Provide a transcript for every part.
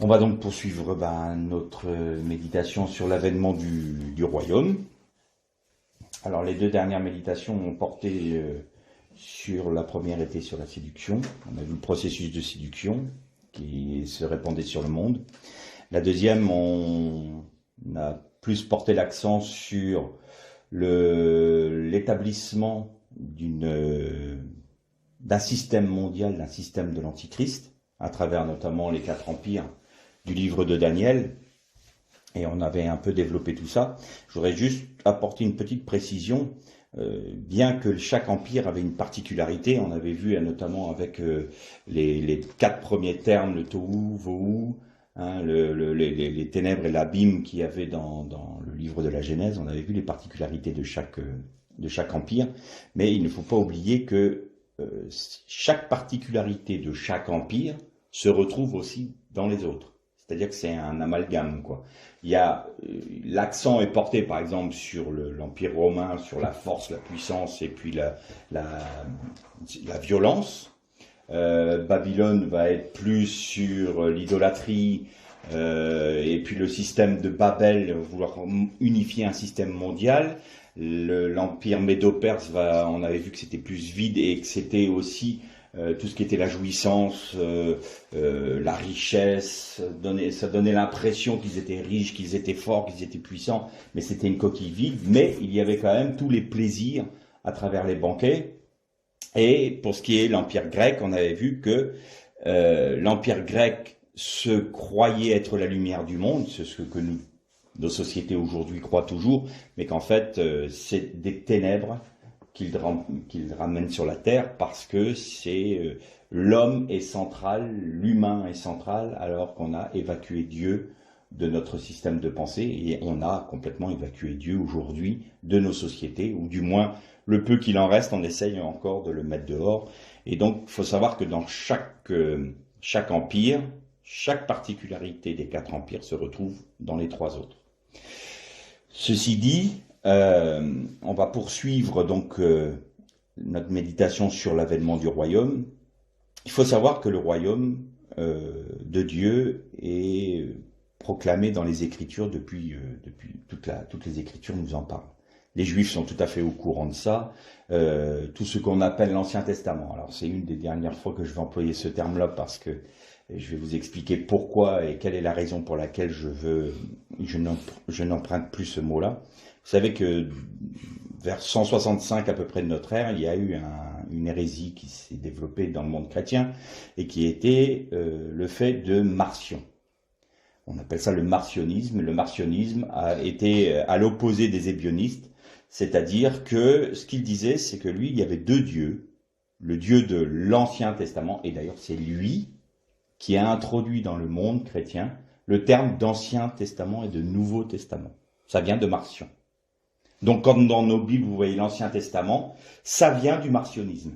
On va donc poursuivre notre méditation sur l'avènement du royaume. Alors les deux dernières méditations ont porté sur la première était sur la séduction. On a vu le processus de séduction qui se répandait sur le monde. La deuxième, on a plus porté l'accent sur l'établissement d'un système mondial, d'un système de l'Antichrist, à travers notamment les 4 empires du livre de Daniel, et on avait un peu développé tout ça. Je voudrais juste apporter une petite précision, bien que chaque empire avait une particularité, on avait vu notamment avec les 4 premiers termes, le Tohu, Vohu, les ténèbres et l'abîme qu'il y avait dans le livre de la Genèse, on avait vu les particularités de chaque empire, mais il ne faut pas oublier que chaque particularité de chaque empire se retrouve aussi dans les autres. C'est-à-dire que c'est un amalgame, quoi. Il y a l'accent est porté, par exemple, sur l'Empire romain, sur la force, la puissance et puis la violence. Babylone va être plus sur l'idolâtrie et puis le système de Babel, vouloir unifier un système mondial. L'Empire médo-perse on avait vu que c'était plus vide et que c'était aussi tout ce qui était la jouissance, la richesse, ça donnait l'impression qu'ils étaient riches, qu'ils étaient forts, qu'ils étaient puissants, mais c'était une coquille vide. Mais il y avait quand même tous les plaisirs à travers les banquets. Et pour ce qui est l'Empire grec, on avait vu que l'Empire grec se croyait être la lumière du monde, c'est ce que nos sociétés aujourd'hui croient toujours, mais qu'en fait c'est des ténèbres qu'il ramène sur la terre parce que c'est l'homme est central, l'humain est central, alors qu'on a évacué Dieu de notre système de pensée et on a complètement évacué Dieu aujourd'hui de nos sociétés, ou du moins le peu qu'il en reste, on essaye encore de le mettre dehors. Et donc, il faut savoir que dans chaque empire, chaque particularité des 4 empires se retrouve dans les 3 autres. Ceci dit, on va poursuivre donc notre méditation sur l'avènement du royaume. Il faut savoir que le royaume de Dieu est proclamé dans les Écritures depuis toutes les Écritures nous en parlent. Les Juifs sont tout à fait au courant de ça. Tout ce qu'on appelle l'Ancien Testament. Alors c'est une des dernières fois que je vais employer ce terme-là parce que je vais vous expliquer pourquoi et quelle est la raison pour laquelle je n'emprunte plus ce mot-là. Vous savez que vers 165 à peu près de notre ère, il y a eu une hérésie qui s'est développée dans le monde chrétien et qui était le fait de Marcion. On appelle ça le marcionisme. Le marcionisme a été à l'opposé des ébionistes, c'est-à-dire que ce qu'il disait, c'est que lui, il y avait 2 dieux, le Dieu de l'Ancien Testament, et d'ailleurs c'est lui qui a introduit dans le monde chrétien le terme d'Ancien Testament et de Nouveau Testament. Ça vient de Marcion. Donc, comme dans nos Bibles, vous voyez l'Ancien Testament, ça vient du marcionisme.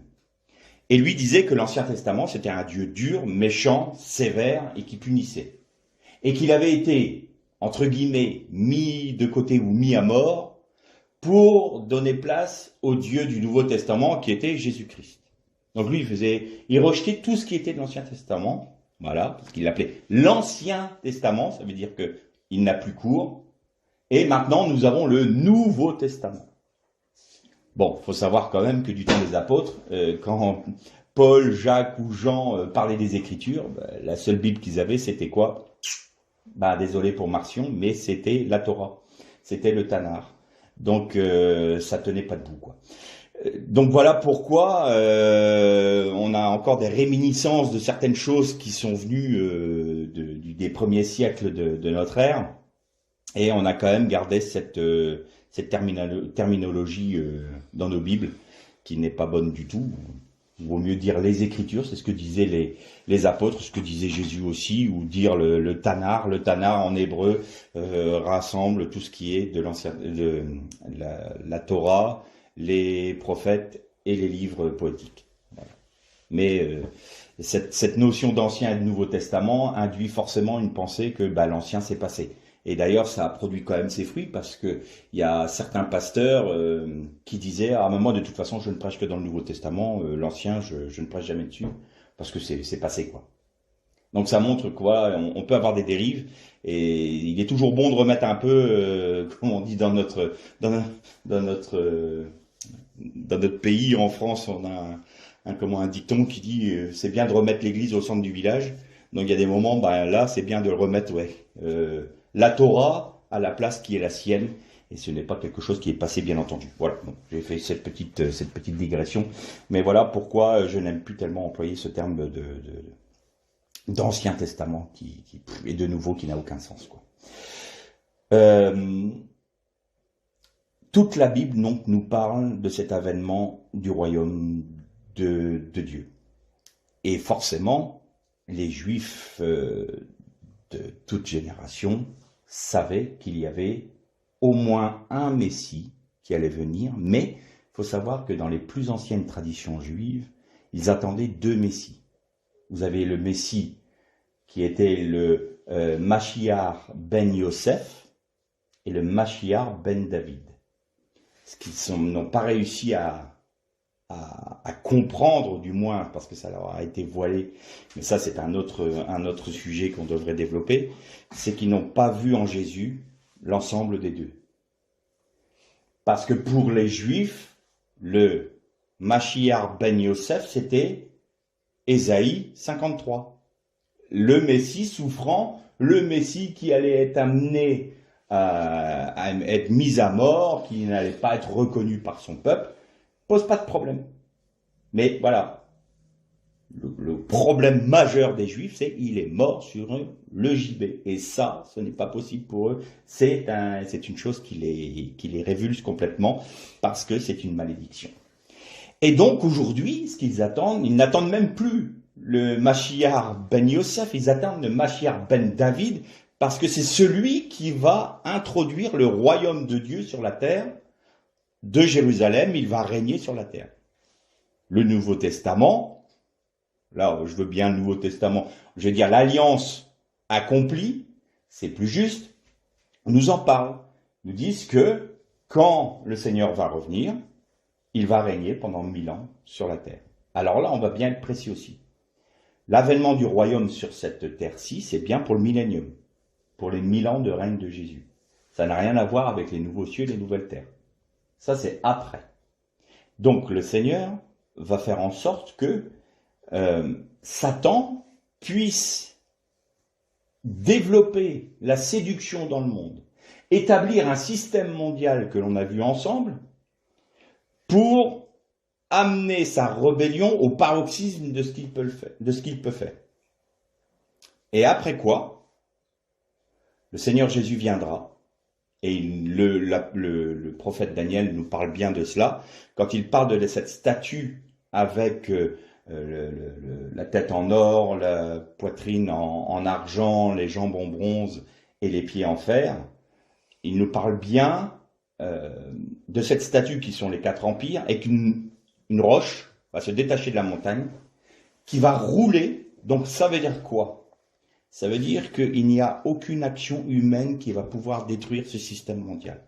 Et lui disait que l'Ancien Testament, c'était un Dieu dur, méchant, sévère et qui punissait. Et qu'il avait été, entre guillemets, mis de côté ou mis à mort pour donner place au Dieu du Nouveau Testament qui était Jésus-Christ. Donc lui, il rejetait tout ce qui était de l'Ancien Testament, voilà, parce qu'il l'appelait l'Ancien Testament, ça veut dire qu'il n'a plus cours. Et maintenant, nous avons le Nouveau Testament. Bon, il faut savoir quand même que du temps des apôtres, quand Paul, Jacques ou Jean parlaient des Écritures, la seule Bible qu'ils avaient, c'était quoi? Désolé pour Marcion, mais c'était la Torah. C'était le Tanakh. Donc, ça tenait pas debout, quoi. Donc voilà pourquoi on a encore des réminiscences de certaines choses qui sont venues des premiers siècles de notre ère. Et on a quand même gardé cette terminologie dans nos Bibles, qui n'est pas bonne du tout. Il vaut mieux dire les Écritures, c'est ce que disaient les apôtres, ce que disait Jésus aussi, ou dire le Tanakh. Le Tanakh en hébreu rassemble tout ce qui est de la Torah, les prophètes et les livres poétiques. Voilà. Mais cette notion d'Ancien et de Nouveau Testament induit forcément une pensée que l'Ancien s'est passé. Et d'ailleurs, ça a produit quand même ses fruits parce que il y a certains pasteurs qui disaient moi de toute façon je ne prêche que dans le Nouveau Testament, l'Ancien je ne prêche jamais dessus parce que c'est passé quoi. Donc ça montre quoi, on peut avoir des dérives, et il est toujours bon de remettre un peu, comme on dit dans notre, dans notre pays, en France, on a un dicton qui dit c'est bien de remettre l'église au centre du village. Donc il y a des moments, ben là c'est bien de le remettre, la Torah à la place qui est la sienne, et ce n'est pas quelque chose qui est passé, bien entendu. Voilà, donc j'ai fait cette petite digression, mais voilà pourquoi je n'aime plus tellement employer ce terme d'Ancien Testament et de Nouveau qui n'a aucun sens, quoi. Toute la Bible donc nous parle de cet avènement du royaume de Dieu. Et forcément, les Juifs de toute génération savaient qu'il y avait au moins un Messie qui allait venir, mais il faut savoir que dans les plus anciennes traditions juives, ils attendaient deux Messies. Vous avez le Messie qui était le Mashiach ben Yosef et le Mashiach ben David. Ce qu'ils n'ont pas réussi à comprendre, du moins, parce que ça leur a été voilé, mais ça c'est un autre sujet qu'on devrait développer, c'est qu'ils n'ont pas vu en Jésus l'ensemble des deux. Parce que pour les Juifs, le Mashiach ben Yosef, c'était Ésaïe 53. Le Messie souffrant, le Messie qui allait être amené à être mis à mort, qui n'allait pas être reconnu par son peuple, pose pas de problème. Mais voilà, le problème majeur des Juifs, c'est qu'il est mort sur le gibet. Et ça, ce n'est pas possible pour eux. C'est une chose qui les révulse complètement, parce que c'est une malédiction. Et donc aujourd'hui, ce qu'ils attendent, ils n'attendent même plus le Mashiach ben Yosef, ils attendent le Mashiach ben David, parce que c'est celui qui va introduire le royaume de Dieu sur la terre. De Jérusalem, il va régner sur la terre. Le Nouveau Testament, là je veux bien le Nouveau Testament, je veux dire l'alliance accomplie, c'est plus juste, nous en parle, nous disent que quand le Seigneur va revenir, il va régner pendant 1000 ans sur la terre. Alors là, on va bien être précis aussi. L'avènement du royaume sur cette terre-ci, c'est bien pour le millénium, pour les 1000 ans de règne de Jésus. Ça n'a rien à voir avec les nouveaux cieux et les nouvelles terres. Ça, c'est après. Donc, le Seigneur va faire en sorte que Satan puisse développer la séduction dans le monde, établir un système mondial que l'on a vu ensemble, pour amener sa rébellion au paroxysme de ce qu'il peut faire. Et après quoi, le Seigneur Jésus viendra. Et le prophète Daniel nous parle bien de cela, quand il parle de cette statue avec la tête en or, la poitrine en argent, les jambes en bronze et les pieds en fer. Il nous parle bien de cette statue qui sont les 4 empires, et qu'une roche va se détacher de la montagne, qui va rouler. Donc ça veut dire quoi? Ça veut dire qu'il n'y a aucune action humaine qui va pouvoir détruire ce système mondial.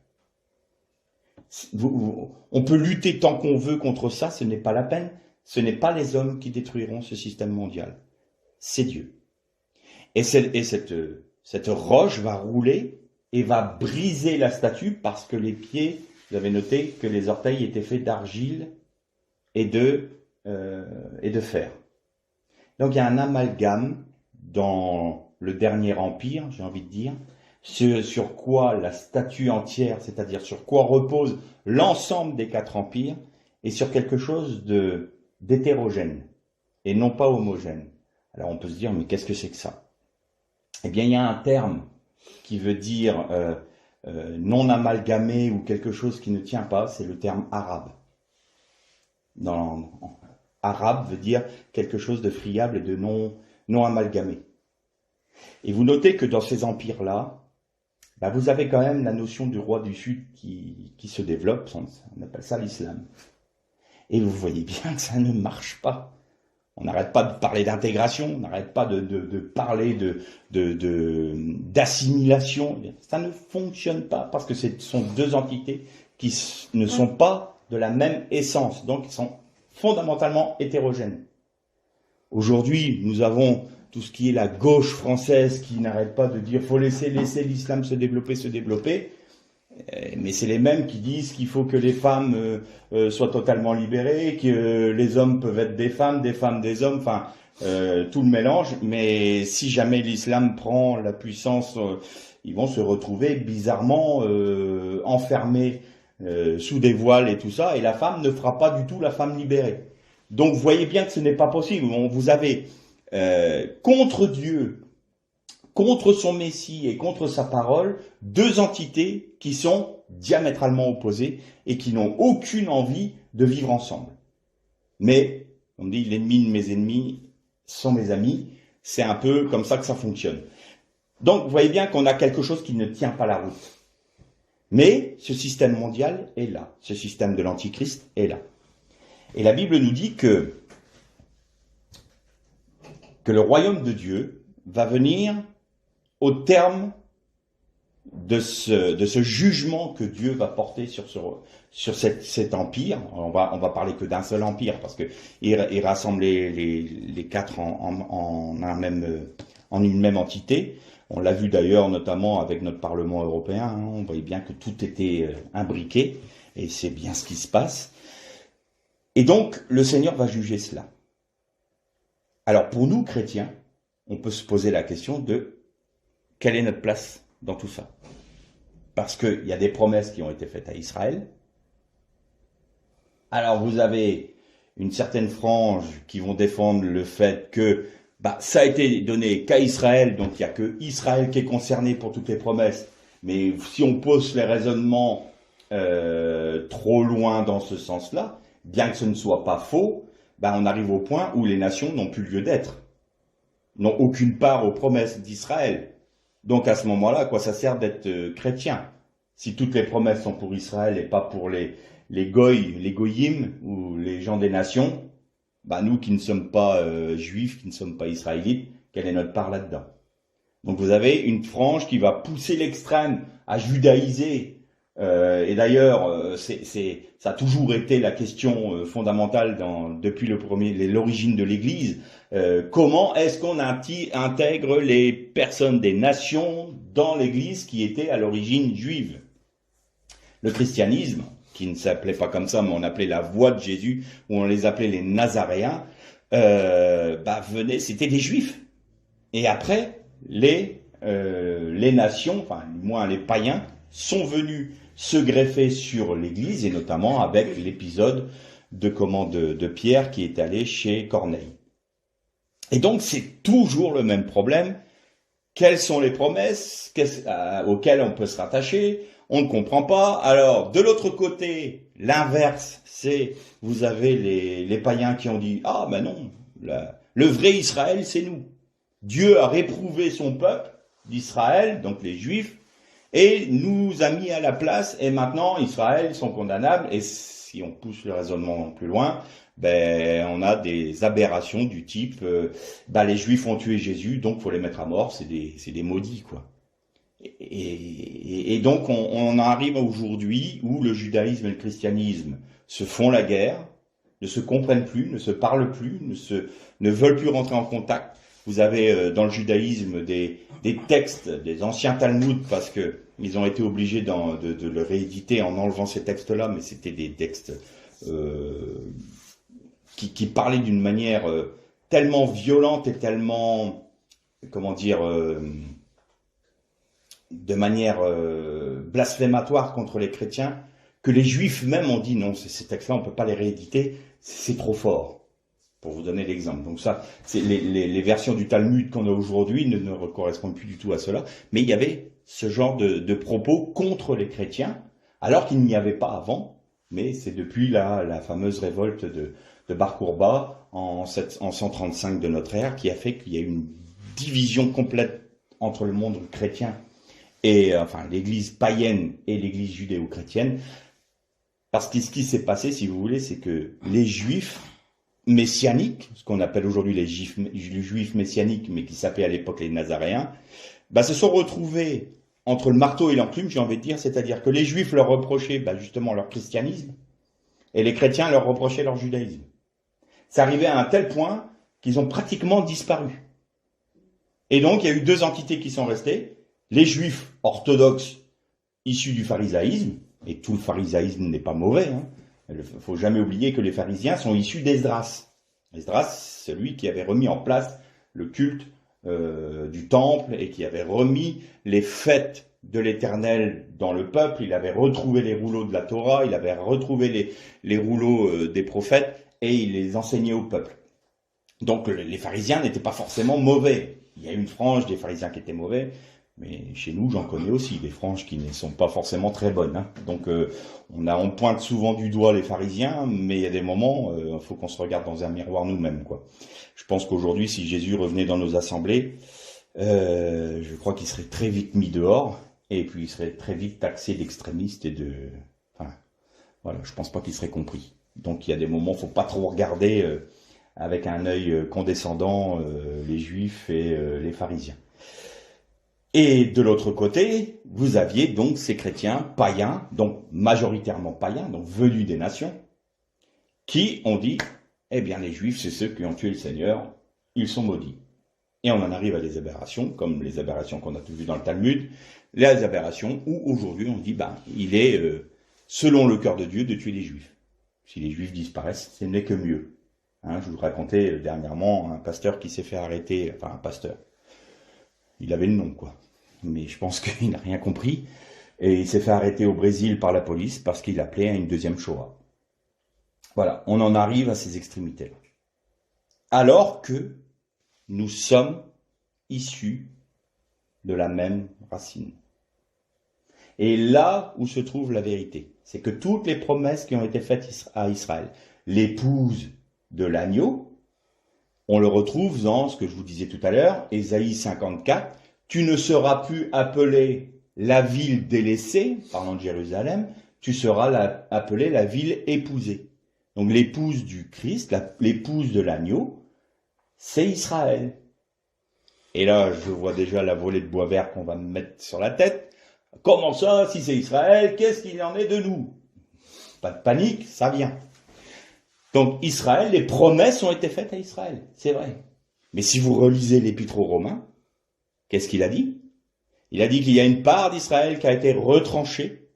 On peut lutter tant qu'on veut contre ça, ce n'est pas la peine. Ce n'est pas les hommes qui détruiront ce système mondial. C'est Dieu. Et cette roche va rouler et va briser la statue, parce que les pieds, vous avez noté que les orteils étaient faits d'argile et de fer. Donc il y a un amalgame dans le dernier empire, j'ai envie de dire, sur quoi la statue entière, c'est-à-dire sur quoi repose l'ensemble des 4 empires, et sur quelque chose d'hétérogène, et non pas homogène. Alors on peut se dire, mais qu'est-ce que c'est que ça? Eh bien, il y a un terme qui veut dire non amalgamé, ou quelque chose qui ne tient pas, c'est le terme arabe. Arabe veut dire quelque chose de friable et de non amalgamé. Et vous notez que dans ces empires-là, vous avez quand même la notion du roi du Sud qui se développe, on appelle ça l'islam. Et vous voyez bien que ça ne marche pas. On n'arrête pas de parler d'intégration, on n'arrête pas de parler d'assimilation. Ça ne fonctionne pas, parce que ce sont deux entités qui ne sont pas de la même essence, donc ils sont fondamentalement hétérogènes. Aujourd'hui, nous avons tout ce qui est la gauche française qui n'arrête pas de dire faut laisser l'islam se développer. Mais c'est les mêmes qui disent qu'il faut que les femmes soient totalement libérées, que les hommes peuvent être des femmes des hommes, enfin tout le mélange. Mais si jamais l'islam prend la puissance, ils vont se retrouver bizarrement enfermés sous des voiles et tout ça, et la femme ne fera pas du tout la femme libérée. Donc vous voyez bien que ce n'est pas possible. Vous avez contre Dieu, contre son Messie et contre sa parole, deux entités qui sont diamétralement opposées et qui n'ont aucune envie de vivre ensemble. Mais, on dit, l'ennemi de mes ennemis sont mes amis, c'est un peu comme ça que ça fonctionne. Donc, vous voyez bien qu'on a quelque chose qui ne tient pas la route. Mais ce système mondial est là, ce système de l'Antichrist est là. Et la Bible nous dit que le royaume de Dieu va venir au terme de ce jugement que Dieu va porter sur cet empire. On va parler que d'un seul empire, parce que il rassemble les quatre en une même entité. On l'a vu d'ailleurs notamment avec notre Parlement européen, hein, on voyait bien que tout était imbriqué, et c'est bien ce qui se passe. Et donc, le Seigneur va juger cela. Alors, pour nous, chrétiens, on peut se poser la question de quelle est notre place dans tout ça? Parce qu'il y a des promesses qui ont été faites à Israël. Alors, vous avez une certaine frange qui vont défendre le fait que ça a été donné qu'à Israël, donc il n'y a que Israël qui est concerné pour toutes les promesses. Mais si on pose les raisonnements trop loin dans ce sens-là, bien que ce ne soit pas faux, on arrive au point où les nations n'ont plus lieu d'être, n'ont aucune part aux promesses d'Israël. Donc à ce moment-là, à quoi ça sert d'être chrétien? Si toutes les promesses sont pour Israël et pas pour les goy, les goyim ou les gens des nations, nous qui ne sommes pas juifs, qui ne sommes pas israélites, quelle est notre part là-dedans? Donc vous avez une frange qui va pousser l'extrême à judaïser. Et d'ailleurs, ça a toujours été la question fondamentale depuis l'origine de l'Église. Comment est-ce qu'on intègre les personnes des nations dans l'Église qui était à l'origine juive? Le christianisme, qui ne s'appelait pas comme ça, mais on appelait la voie de Jésus, ou on les appelait les Nazaréens, c'était des Juifs. Et après, les nations, enfin du moins les païens, sont venus se greffer sur l'Église, et notamment avec l'épisode de Pierre qui est allé chez Corneille. Et donc c'est toujours le même problème. Quelles sont les promesses auxquelles on peut se rattacher? On ne comprend pas. Alors, de l'autre côté, l'inverse, c'est, vous avez les païens qui ont dit, non, le vrai Israël, c'est nous. Dieu a réprouvé son peuple d'Israël, donc les Juifs, et nous a mis à la place, et maintenant, Israël sont condamnables, et si on pousse le raisonnement plus loin, on a des aberrations du type, les Juifs ont tué Jésus, donc faut les mettre à mort, c'est des maudits, quoi. Et donc on arrive aujourd'hui où le judaïsme et le christianisme se font la guerre, ne se comprennent plus, ne se parlent plus, ne veulent plus rentrer en contact. Vous avez dans le judaïsme des textes, des anciens Talmuds, parce que ils ont été obligés de le rééditer en enlevant ces textes-là, mais c'était des textes qui parlaient d'une manière tellement violente et tellement, de manière blasphématoire contre les chrétiens, que les juifs même ont dit non, ces textes-là, on ne peut pas les rééditer, c'est trop fort, pour vous donner l'exemple. Donc ça, c'est les versions du Talmud qu'on a aujourd'hui ne correspondent plus du tout à cela, mais il y avait ce genre de propos contre les chrétiens, alors qu'il n'y avait pas avant, mais c'est depuis la fameuse révolte de Bar Kokhba en 135 de notre ère qui a fait qu'il y a une division complète entre le monde chrétien et l'église païenne et l'église judéo-chrétienne, parce que ce qui s'est passé, si vous voulez, c'est que les juifs messianiques, ce qu'on appelle aujourd'hui les juifs messianiques, mais qui s'appelaient à l'époque les Nazaréens, se sont retrouvés entre le marteau et l'enclume, j'ai envie de dire, c'est-à-dire que les juifs leur reprochaient justement leur christianisme, et les chrétiens leur reprochaient leur judaïsme. C'est arrivé à un tel point qu'ils ont pratiquement disparu. Et donc, il y a eu deux entités qui sont restées. Les juifs orthodoxes issus du pharisaïsme, et tout le pharisaïsme n'est pas mauvais. Il ne faut jamais oublier que les pharisiens sont issus d'Esdras. Esdras, celui qui avait remis en place le culte du temple et qui avait remis les fêtes de l'Éternel dans le peuple. Il avait retrouvé les rouleaux de la Torah, il avait retrouvé les rouleaux des prophètes et il les enseignait au peuple. Donc les pharisiens n'étaient pas forcément mauvais. Il y a une frange des pharisiens qui étaient mauvais, mais chez nous, j'en connais aussi, des franges qui ne sont pas forcément très bonnes. Donc on pointe souvent du doigt les pharisiens, mais il y a des moments, il faut qu'on se regarde dans un miroir nous-mêmes, quoi. Je pense qu'aujourd'hui, si Jésus revenait dans nos assemblées, je crois qu'il serait très vite mis dehors, et puis il serait très vite taxé d'extrémiste et de... Enfin, voilà, je pense pas qu'il serait compris. Donc il y a des moments, faut pas trop regarder avec un œil condescendant les juifs et les pharisiens. Et de l'autre côté, vous aviez donc ces chrétiens païens, donc majoritairement païens, donc venus des nations, qui ont dit, eh bien les juifs, c'est ceux qui ont tué le Seigneur, ils sont maudits. Et on en arrive à des aberrations, comme les aberrations qu'on a vues dans le Talmud, les aberrations où aujourd'hui on dit, il est, selon le cœur de Dieu, de tuer les juifs. Si les juifs disparaissent, ce n'est que mieux. Je vous racontais dernièrement un pasteur qui s'est fait arrêter, enfin un pasteur. Il avait le nom, quoi. Mais je pense qu'il n'a rien compris. Et il s'est fait arrêter au Brésil par la police parce qu'il appelait à une deuxième Shoah. Voilà, on en arrive à ces extrémités-là. Alors que nous sommes issus de la même racine. Et là où se trouve la vérité, c'est que toutes les promesses qui ont été faites à Israël, l'épouse de l'agneau, on le retrouve dans ce que je vous disais tout à l'heure, Ésaïe 54, « Tu ne seras plus appelé la ville délaissée », parlant de Jérusalem, « tu seras appelé la ville épousée ». Donc l'épouse du Christ, l'épouse de l'agneau, c'est Israël. Et là, je vois déjà la volée de bois vert qu'on va me mettre sur la tête. Comment ça, si c'est Israël, qu'est-ce qu'il en est de nous? Pas de panique, ça vient. Donc Israël, les promesses ont été faites à Israël, c'est vrai. Mais si vous relisez l'Épître aux Romains, qu'est-ce qu'il a dit? Il a dit qu'il y a une part d'Israël qui a été retranchée.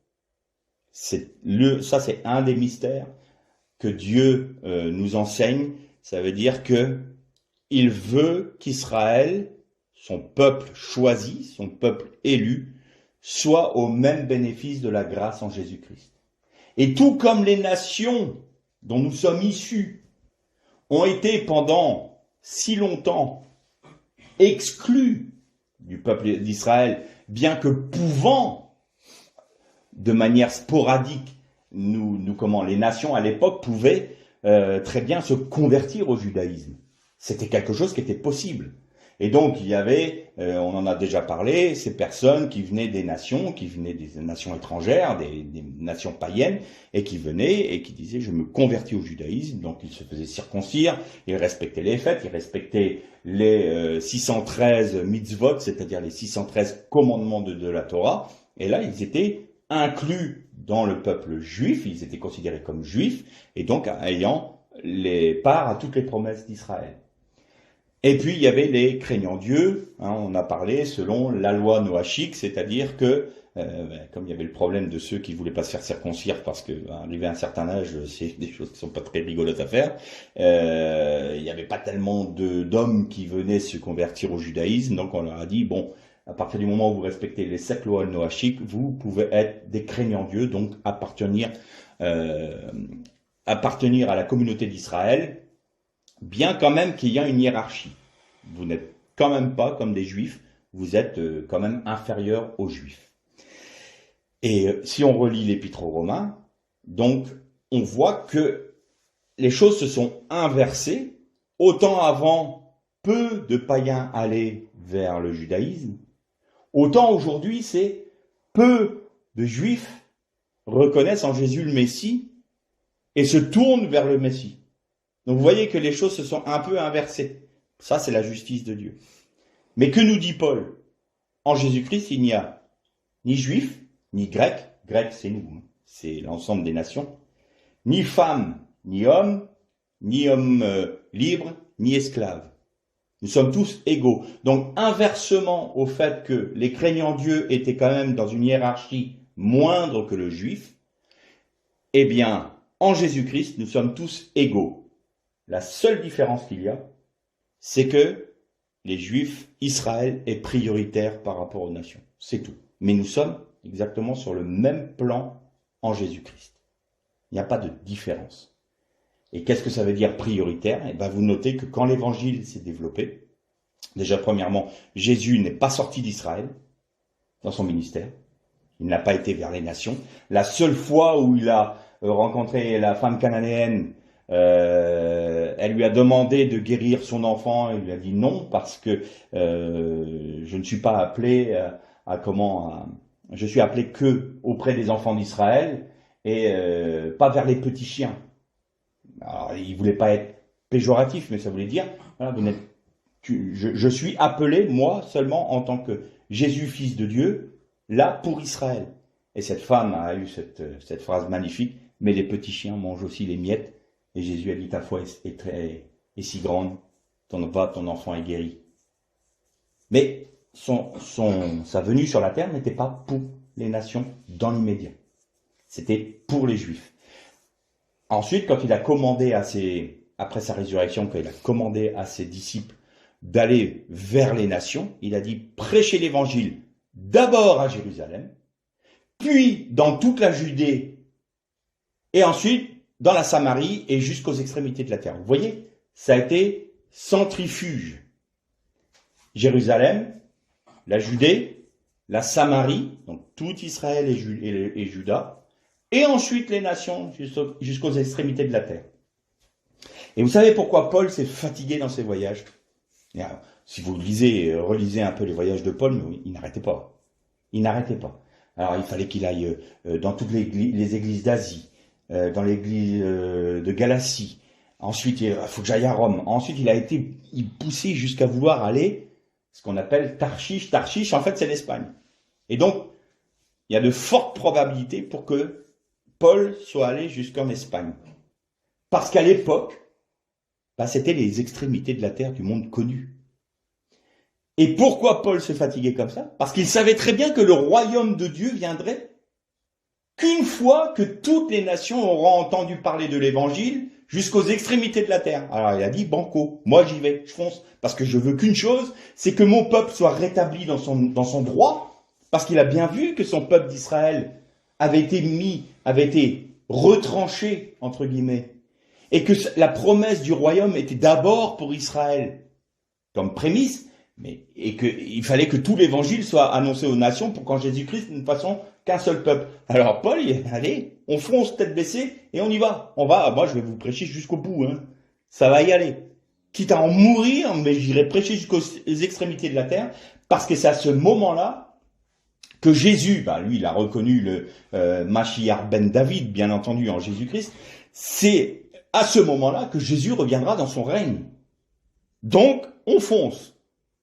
Ça, c'est un des mystères que Dieu nous enseigne. Ça veut dire que il veut qu'Israël, son peuple choisi, son peuple élu, soit au même bénéfice de la grâce en Jésus-Christ. Et tout comme les nations dont nous sommes issus ont été pendant si longtemps exclus du peuple d'Israël, bien que pouvant, de manière sporadique, les nations à l'époque pouvaient très bien se convertir au judaïsme. C'était quelque chose qui était possible. Et donc il y avait, on en a déjà parlé, ces personnes qui venaient des nations étrangères, des nations païennes, et qui venaient et qui disaient je me convertis au judaïsme. Donc ils se faisaient circoncire, ils respectaient les fêtes, ils respectaient les 613 mitzvot, c'est-à-dire les 613 commandements de la Torah. Et là ils étaient inclus dans le peuple juif, ils étaient considérés comme juifs, et donc ayant les parts à toutes les promesses d'Israël. Et puis, il y avait les craignants Dieu, on a parlé selon la loi noachique, c'est-à-dire que, comme il y avait le problème de ceux qui voulaient pas se faire circoncire parce que, arrivé à un certain âge, c'est des choses qui sont pas très rigolotes à faire, il n'y avait pas tellement d'hommes qui venaient se convertir au judaïsme, donc on leur a dit, bon, à partir du moment où vous respectez les 7 lois noachiques, vous pouvez être des craignants Dieu, donc appartenir à la communauté d'Israël, bien quand même qu'il y a une hiérarchie. Vous n'êtes quand même pas comme des juifs, vous êtes quand même inférieurs aux juifs. Et si on relit l'Épître aux Romains, donc on voit que les choses se sont inversées. Autant avant, peu de païens allaient vers le judaïsme, autant aujourd'hui, c'est peu de juifs reconnaissent en Jésus le Messie et se tournent vers le Messie. Donc vous voyez que les choses se sont un peu inversées. Ça, c'est la justice de Dieu. Mais que nous dit Paul? En Jésus-Christ, il n'y a ni juif, ni grec. Grec, c'est nous, c'est l'ensemble des nations. Ni femme, ni homme libre, ni esclave. Nous sommes tous égaux. Donc, inversement au fait que les craignants Dieu étaient quand même dans une hiérarchie moindre que le juif, eh bien, en Jésus-Christ, nous sommes tous égaux. La seule différence qu'il y a, c'est que les juifs, Israël est prioritaire par rapport aux nations. C'est tout. Mais nous sommes exactement sur le même plan en Jésus-Christ. Il n'y a pas de différence. Et qu'est-ce que ça veut dire prioritaire? Eh bien, vous notez que quand l'évangile s'est développé, déjà premièrement, Jésus n'est pas sorti d'Israël dans son ministère. Il n'a pas été vers les nations. La seule fois où il a rencontré la femme cananéenne, elle lui a demandé de guérir son enfant. Il lui a dit non parce que je ne suis pas appelé je suis appelé que auprès des enfants d'Israël et pas vers les petits chiens. Alors, il voulait pas être péjoratif, mais ça voulait dire, voilà, je suis appelé, moi, seulement en tant que Jésus, fils de Dieu, là, pour Israël. Et cette femme a eu cette phrase magnifique, mais les petits chiens mangent aussi les miettes. Et Jésus a dit, ta foi est si grande, ton enfant est guéri. Mais sa venue sur la terre n'était pas pour les nations dans l'immédiat. C'était pour les Juifs. Ensuite, quand il a commandé après sa résurrection, quand il a commandé à ses disciples d'aller vers les nations, il a dit prêchez l'évangile d'abord à Jérusalem, puis dans toute la Judée, et ensuite dans la Samarie et jusqu'aux extrémités de la terre. Vous voyez, ça a été centrifuge. Jérusalem, la Judée, la Samarie, donc tout Israël et Juda, et ensuite les nations jusqu'aux extrémités de la terre. Et vous savez pourquoi Paul s'est fatigué dans ses voyages? Alors, si vous relisez un peu les voyages de Paul, il n'arrêtait pas. Il n'arrêtait pas. Alors il fallait qu'il aille dans toutes les églises d'Asie, dans l'église de Galatie. Ensuite, il faut que j'aille à Rome. Ensuite, il a été poussé jusqu'à vouloir aller, ce qu'on appelle Tarshish. Tarshish, en fait, c'est l'Espagne. Et donc, il y a de fortes probabilités pour que Paul soit allé jusqu'en Espagne. Parce qu'à l'époque, c'était les extrémités de la terre du monde connu. Et pourquoi Paul se fatiguait comme ça? Parce qu'il savait très bien que le royaume de Dieu viendrait qu'une fois que toutes les nations auront entendu parler de l'évangile jusqu'aux extrémités de la terre. Alors il a dit, banco, moi j'y vais, je fonce, parce que je veux qu'une chose, c'est que mon peuple soit rétabli dans son droit, parce qu'il a bien vu que son peuple d'Israël avait été retranché, entre guillemets, et que la promesse du royaume était d'abord pour Israël, comme prémisse, et qu'il fallait que tout l'évangile soit annoncé aux nations pour qu'en Jésus-Christ, nous ne fassions qu'un seul peuple. Alors Paul, allez, on fonce tête baissée et on y va. Moi je vais vous prêcher jusqu'au bout, hein. Ça va y aller. Quitte à en mourir, mais j'irai prêcher jusqu'aux extrémités de la terre, parce que c'est à ce moment-là que Jésus, lui, il a reconnu le Mashiach ben David, bien entendu, en Jésus-Christ. C'est à ce moment-là que Jésus reviendra dans son règne. Donc, on fonce.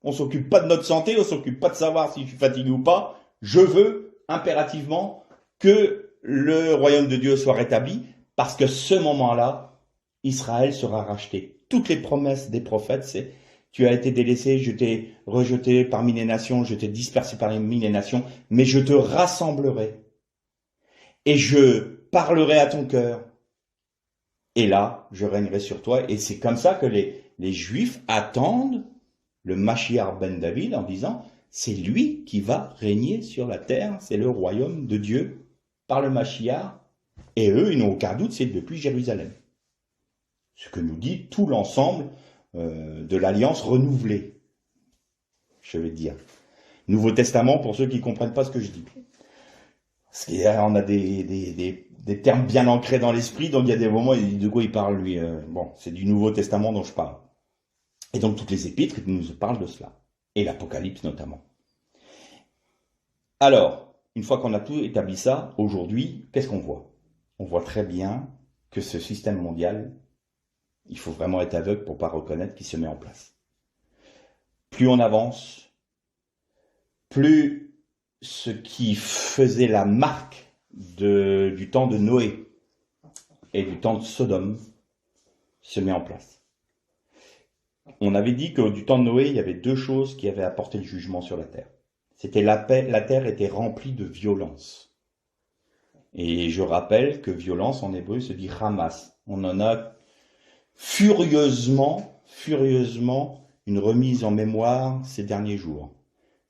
On s'occupe pas de notre santé, on s'occupe pas de savoir si je suis fatigué ou pas. Je veux impérativement que le royaume de Dieu soit rétabli, parce que ce moment-là, Israël sera racheté. Toutes les promesses des prophètes, c'est tu as été délaissé, je t'ai rejeté parmi les nations, je t'ai dispersé parmi les nations, mais je te rassemblerai. Et je parlerai à ton cœur. Et là, je régnerai sur toi. Et c'est comme ça que les Juifs attendent le Mashiach ben David en disant, c'est lui qui va régner sur la terre, c'est le royaume de Dieu par le Mashiach. Et eux, ils n'ont aucun doute, c'est depuis Jérusalem. Ce que nous dit tout l'ensemble de l'alliance renouvelée, je vais dire. Nouveau Testament pour ceux qui ne comprennent pas ce que je dis. Parce qu'on a des termes bien ancrés dans l'esprit, donc il y a des moments, de quoi il parle lui. C'est du Nouveau Testament dont je parle. Et donc toutes les épîtres nous parlent de cela. Et l'Apocalypse notamment. Alors, une fois qu'on a tout établi ça, aujourd'hui, qu'est-ce qu'on voit? On voit très bien que ce système mondial, il faut vraiment être aveugle pour ne pas reconnaître qu'il se met en place. Plus on avance, plus ce qui faisait la marque du temps de Noé et du temps de Sodome se met en place. On avait dit que du temps de Noé, il y avait deux choses qui avaient apporté le jugement sur la terre. C'était la terre était remplie de violence. Et je rappelle que violence en hébreu se dit Hamas. On en a furieusement une remise en mémoire ces derniers jours.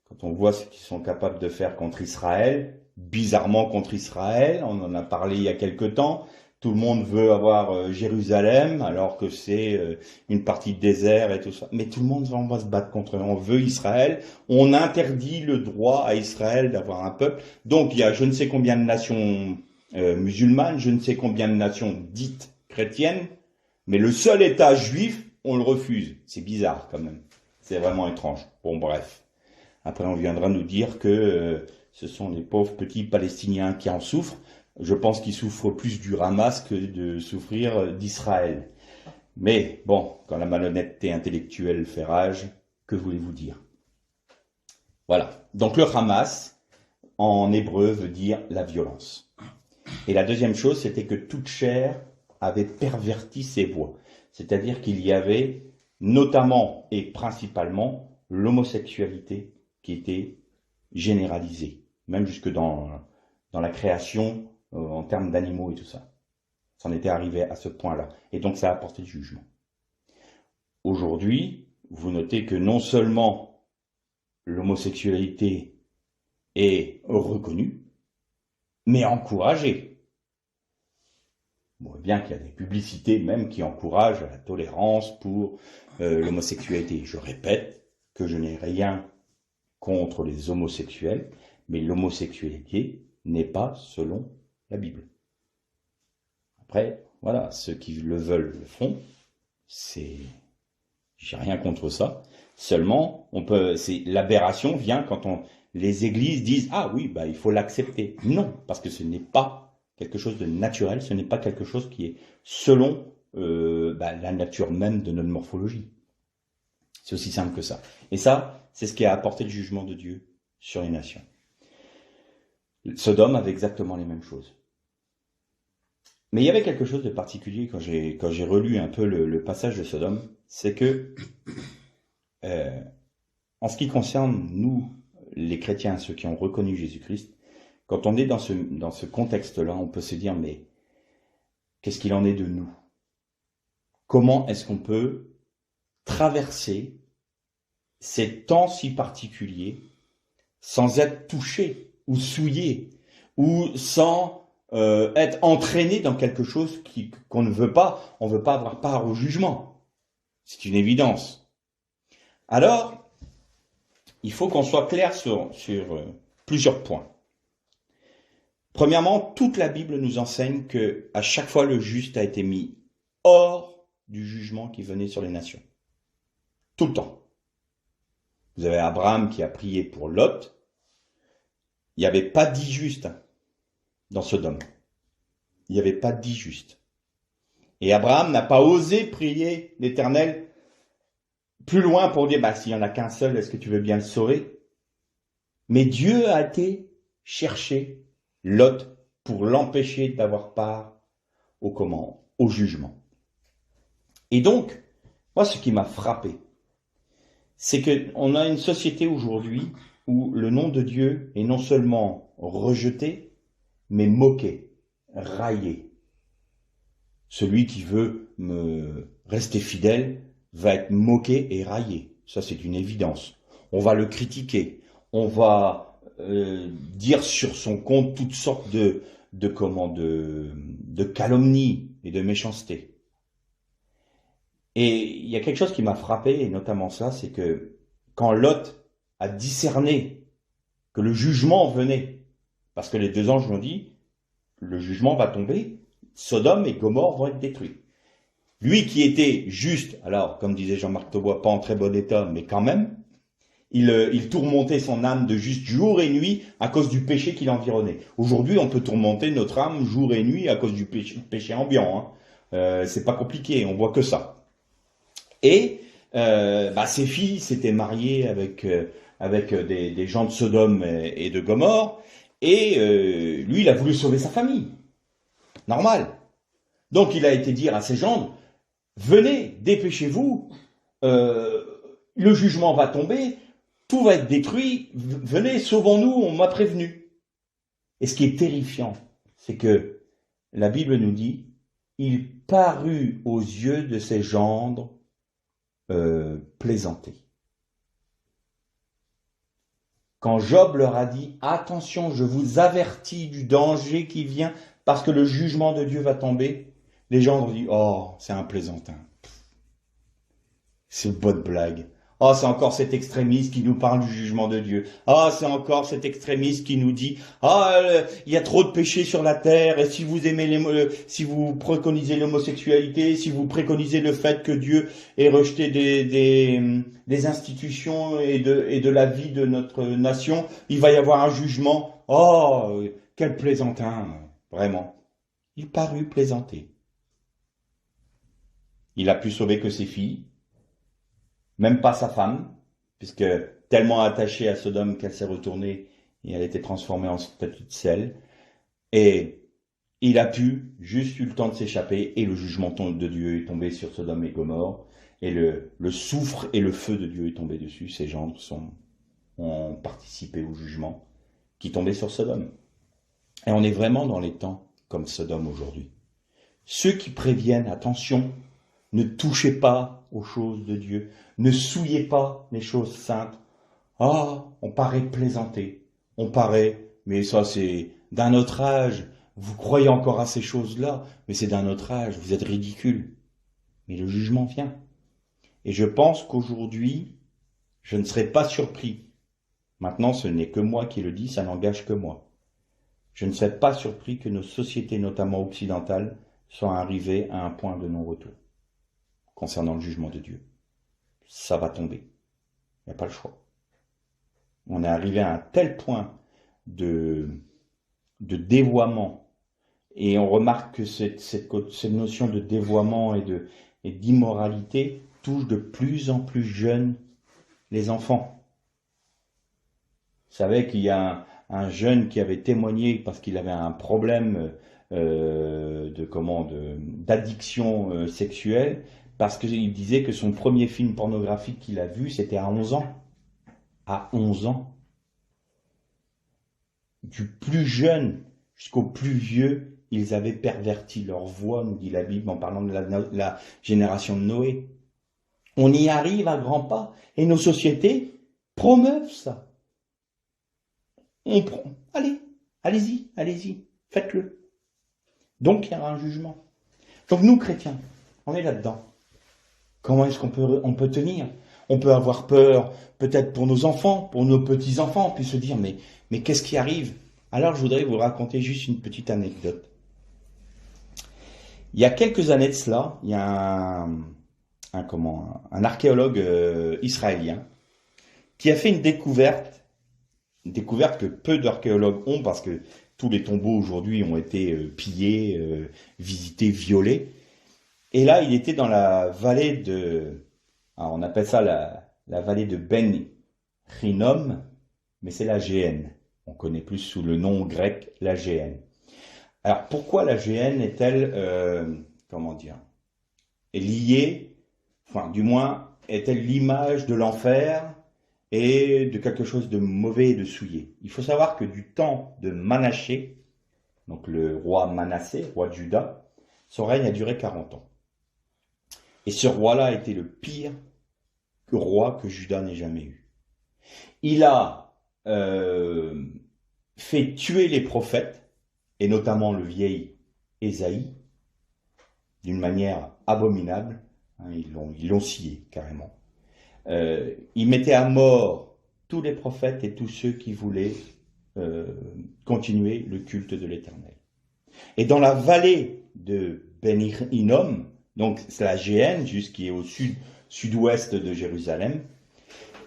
Quand on voit ce qu'ils sont capables de faire contre Israël, bizarrement contre Israël, on en a parlé il y a quelque temps, tout le monde veut avoir Jérusalem, alors que c'est une partie de désert et tout ça. Mais tout le monde va se battre contre eux. On veut Israël, on interdit le droit à Israël d'avoir un peuple. Donc il y a je ne sais combien de nations musulmanes, je ne sais combien de nations dites chrétiennes, mais le seul État juif, on le refuse. C'est bizarre quand même. C'est vraiment étrange. Bon, bref. Après, on viendra nous dire que ce sont les pauvres petits Palestiniens qui en souffrent. Je pense qu'ils souffrent plus du Hamas que de souffrir d'Israël. Mais bon, quand la malhonnêteté intellectuelle fait rage, que voulez-vous dire? Voilà. Donc le Hamas, en hébreu, veut dire la violence. Et la deuxième chose, c'était que toute chair avait perverti ses voies. C'est-à-dire qu'il y avait notamment et principalement l'homosexualité qui était généralisée, même jusque dans la création en termes d'animaux et tout ça. Ça en était arrivé à ce point-là. Et donc ça a apporté le jugement. Aujourd'hui, vous notez que non seulement l'homosexualité est reconnue, mais encouragée. Bon, bien qu'il y a des publicités même qui encouragent la tolérance pour l'homosexualité. Je répète que je n'ai rien contre les homosexuels, mais l'homosexualité n'est pas selon la Bible. Après, voilà, ceux qui le veulent le font, j'ai rien contre ça. Seulement, l'aberration vient quand les églises disent ah oui, bah il faut l'accepter. Non, parce que ce n'est pas quelque chose de naturel, ce n'est pas quelque chose qui est selon la nature même de notre morphologie. C'est aussi simple que ça. Et ça, c'est ce qui a apporté le jugement de Dieu sur les nations. Sodome avait exactement les mêmes choses. Mais il y avait quelque chose de particulier quand j'ai relu un peu le passage de Sodome, c'est que en ce qui concerne nous, les chrétiens, ceux qui ont reconnu Jésus-Christ, quand on est dans ce contexte-là, on peut se dire, mais qu'est-ce qu'il en est de nous? Comment est-ce qu'on peut traverser ces temps si particuliers sans être touché ou souillé ou sans être entraîné dans quelque chose qu'on ne veut pas? On ne veut pas avoir part au jugement. C'est une évidence. Alors, il faut qu'on soit clair sur plusieurs points. Premièrement, toute la Bible nous enseigne que à chaque fois le juste a été mis hors du jugement qui venait sur les nations. Tout le temps. Vous avez Abraham qui a prié pour Lot. Il n'y avait pas dix justes dans Sodome. Il n'y avait pas dix justes. Et Abraham n'a pas osé prier l'Éternel plus loin pour dire s'il n'y en a qu'un seul, est-ce que tu veux bien le sauver? Mais Dieu a été chercher Lot pour l'empêcher d'avoir part au jugement. Et donc, moi, ce qui m'a frappé, c'est qu'on a une société aujourd'hui où le nom de Dieu est non seulement rejeté, mais moqué, raillé. Celui qui veut me rester fidèle va être moqué et raillé. Ça, c'est une évidence. On va le critiquer. On va dire sur son compte toutes sortes de calomnies et de méchanceté. Et il y a quelque chose qui m'a frappé, et notamment ça, c'est que quand Lot a discerné que le jugement venait, parce que les deux anges lui ont dit, le jugement va tomber, Sodome et Gomorrhe vont être détruits. Lui qui était juste, alors comme disait Jean-Marc Taubois, pas en très bon état, mais quand même, il tourmentait son âme de juste jour et nuit à cause du péché qui l'environnait. Aujourd'hui, on peut tourmenter notre âme jour et nuit à cause du péché ambiant. C'est pas compliqué, on voit que ça. Et ses filles s'étaient mariées avec des gens de Sodome et de Gomorrhe, et lui, il a voulu sauver sa famille. Normal. Donc il a été dire à ses gendres, venez, dépêchez-vous, euh, le jugement va tomber, tout va être détruit, venez, sauvons-nous, on m'a prévenu. Et ce qui est terrifiant, c'est que la Bible nous dit, il parut aux yeux de ses gendres plaisanter. Quand Job leur a dit, attention, je vous avertis du danger qui vient parce que le jugement de Dieu va tomber, les gens ont dit, oh, c'est un plaisantin. C'est une bonne blague. Oh, c'est encore cet extrémiste qui nous parle du jugement de Dieu. Ah, c'est encore cet extrémiste qui nous dit, ah, il y a trop de péchés sur la terre, et si vous aimez si vous préconisez l'homosexualité, si vous préconisez le fait que Dieu ait rejeté des institutions et de la vie de notre nation, il va y avoir un jugement. Oh, quel plaisantin, vraiment. Il parut plaisanter. Il a pu sauver que ses filles. Même pas sa femme, puisque tellement attachée à Sodome qu'elle s'est retournée et elle a été transformée en statue de sel. Et il a pu juste eu le temps de s'échapper et le jugement de Dieu est tombé sur Sodome et Gomorrhe et le soufre et le feu de Dieu est tombé dessus. Ces gens ont participé au jugement qui tombait sur Sodome. Et on est vraiment dans les temps comme Sodome aujourd'hui. Ceux qui préviennent, attention, ne touchez pas aux choses de Dieu. Ne souillez pas les choses saintes. Ah, on paraît plaisanter. On paraît, mais ça c'est d'un autre âge. Vous croyez encore à ces choses-là, mais c'est d'un autre âge. Vous êtes ridicule. Mais le jugement vient. Et je pense qu'aujourd'hui, je ne serai pas surpris. Maintenant, ce n'est que moi qui le dis, ça n'engage que moi. Je ne serais pas surpris que nos sociétés, notamment occidentales, soient arrivées à un point de non-retour concernant le jugement de Dieu. Ça va tomber. Il n'y a pas le choix. On est arrivé à un tel point de dévoiement, et on remarque que cette notion de dévoiement et d'immoralité touche de plus en plus jeunes les enfants. Vous savez qu'il y a un jeune qui avait témoigné parce qu'il avait un problème d'addiction sexuelle, parce qu'il disait que son premier film pornographique qu'il a vu, c'était à 11 ans. À 11 ans. Du plus jeune jusqu'au plus vieux, ils avaient perverti leur voix, nous dit la Bible, en parlant de la génération de Noé. On y arrive à grands pas, et nos sociétés promeuvent ça. Allez-y, faites-le. Donc il y aura un jugement. Donc nous, chrétiens, on est là-dedans. Comment est-ce qu'on peut tenir? On peut avoir peur, peut-être pour nos enfants, pour nos petits-enfants, puis se dire, mais qu'est-ce qui arrive? Alors je voudrais vous raconter juste une petite anecdote. Il y a quelques années de cela, il y a un archéologue israélien qui a fait une découverte que peu d'archéologues ont, parce que tous les tombeaux aujourd'hui ont été pillés, visités, violés. Et là, il était dans la vallée on appelle ça la vallée de Ben Hinnom, mais c'est la Géhenne. On connaît plus sous le nom grec la Géhenne. Alors, pourquoi la Géhenne est-elle, est liée, enfin, du moins, est-elle l'image de l'enfer et de quelque chose de mauvais et de souillé? Il faut savoir que du temps de Manassé, donc le roi Manassé, roi de Juda, son règne a duré 40 ans. Et ce roi-là était le pire roi que Juda n'ait jamais eu. Il a fait tuer les prophètes, et notamment le vieil Ésaïe, d'une manière abominable. Ils l'ont scié carrément. Il mettait à mort tous les prophètes et tous ceux qui voulaient continuer le culte de l'Éternel. Et dans la vallée de Ben Hinnom, donc c'est la Géhenne, qui est au sud-ouest de Jérusalem,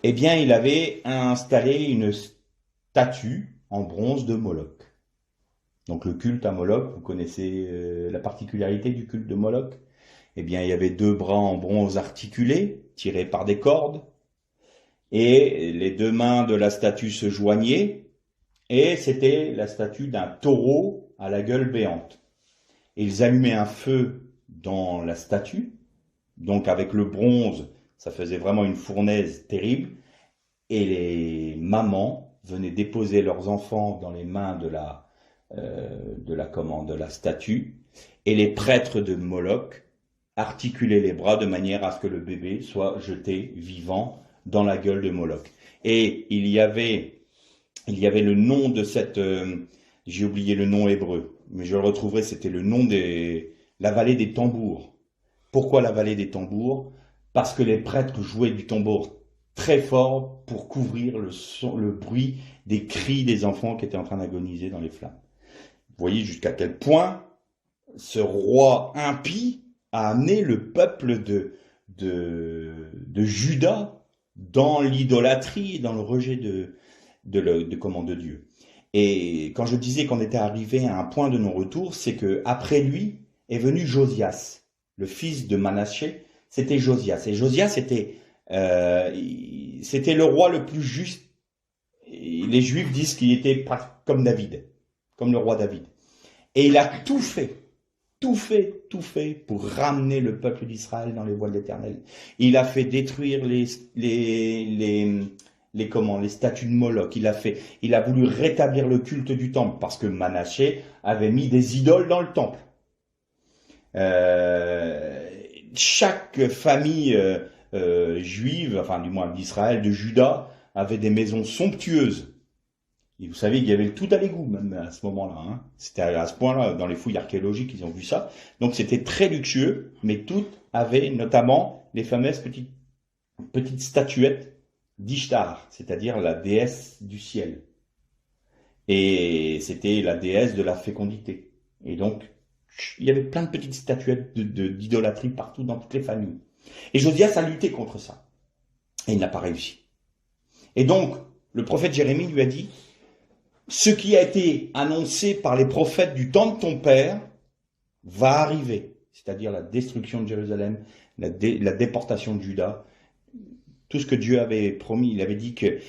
eh bien il avait installé une statue en bronze de Moloch. Donc le culte à Moloch, vous connaissez la particularité du culte de Moloch? Eh bien il y avait 2 bras en bronze articulés, tirés par des cordes, et les 2 mains de la statue se joignaient, et c'était la statue d'un taureau à la gueule béante. Et ils allumaient un feu dans la statue, donc avec le bronze, Ça faisait vraiment une fournaise terrible. Et les mamans venaient déposer leurs enfants dans les mains de la statue. Et les prêtres de Moloch articulaient les bras de manière à ce que le bébé soit jeté vivant dans la gueule de Moloch. Et il y avait le nom de cette, j'ai oublié le nom hébreu, mais je le retrouverai, c'était le nom la vallée des tambours. Pourquoi la vallée des tambours? Parce que les prêtres jouaient du tambour très fort pour couvrir le bruit des cris des enfants qui étaient en train d'agoniser dans les flammes. Vous voyez jusqu'à quel point ce roi impie a amené le peuple de Juda dans l'idolâtrie, dans le rejet de Dieu. Et quand je disais qu'on était arrivé à un point de non-retour, c'est que après lui est venu Josias, le fils de Manassé. C'était Josias. Et Josias c'était le roi le plus juste. Et les Juifs disent qu'il était comme David, comme le roi David. Et il a tout fait pour ramener le peuple d'Israël dans les voies de l'Éternel. Il a fait détruire les statues de Moloch. Il a voulu rétablir le culte du temple parce que Manassé avait mis des idoles dans le temple. Chaque famille juive, enfin du moins d'Israël, de Juda, avait des maisons somptueuses. Et vous savez qu'il y avait le tout à l'égout même à ce moment-là. Hein. C'était à ce point-là, dans les fouilles archéologiques, ils ont vu ça. Donc c'était très luxueux, mais toutes avaient notamment les fameuses petites statuettes d'Ishtar, c'est-à-dire la déesse du ciel. Et c'était la déesse de la fécondité. Et donc, il y avait plein de petites statuettes d'idolâtrie partout dans toutes les familles. Et Josias a lutté contre ça. Et il n'a pas réussi. Et donc, le prophète Jérémie lui a dit, ce qui a été annoncé par les prophètes du temps de ton père va arriver. C'est-à-dire la destruction de Jérusalem, la déportation de Juda. Tout ce que Dieu avait promis, il avait dit qu'il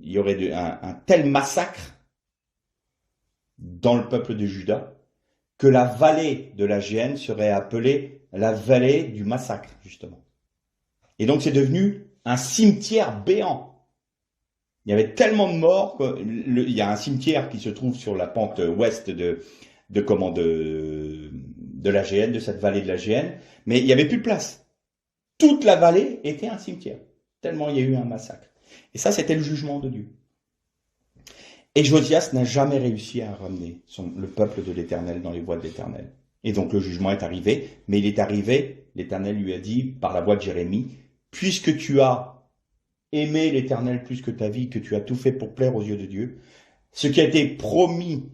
y aurait un tel massacre dans le peuple de Juda que la vallée de la Géhenne serait appelée la vallée du massacre, justement. Et donc c'est devenu un cimetière béant. Il y avait tellement de morts qu'il y a un cimetière qui se trouve sur la pente ouest de la Géhenne, de cette vallée de la Géhenne, mais il n'y avait plus de place. Toute la vallée était un cimetière, tellement il y a eu un massacre. Et ça, c'était le jugement de Dieu. Et Josias n'a jamais réussi à ramener le peuple de l'Éternel dans les voies de l'Éternel. Et donc le jugement est arrivé, mais il est arrivé, l'Éternel lui a dit, par la voix de Jérémie, puisque tu as aimé l'Éternel plus que ta vie, que tu as tout fait pour plaire aux yeux de Dieu, ce qui a été promis,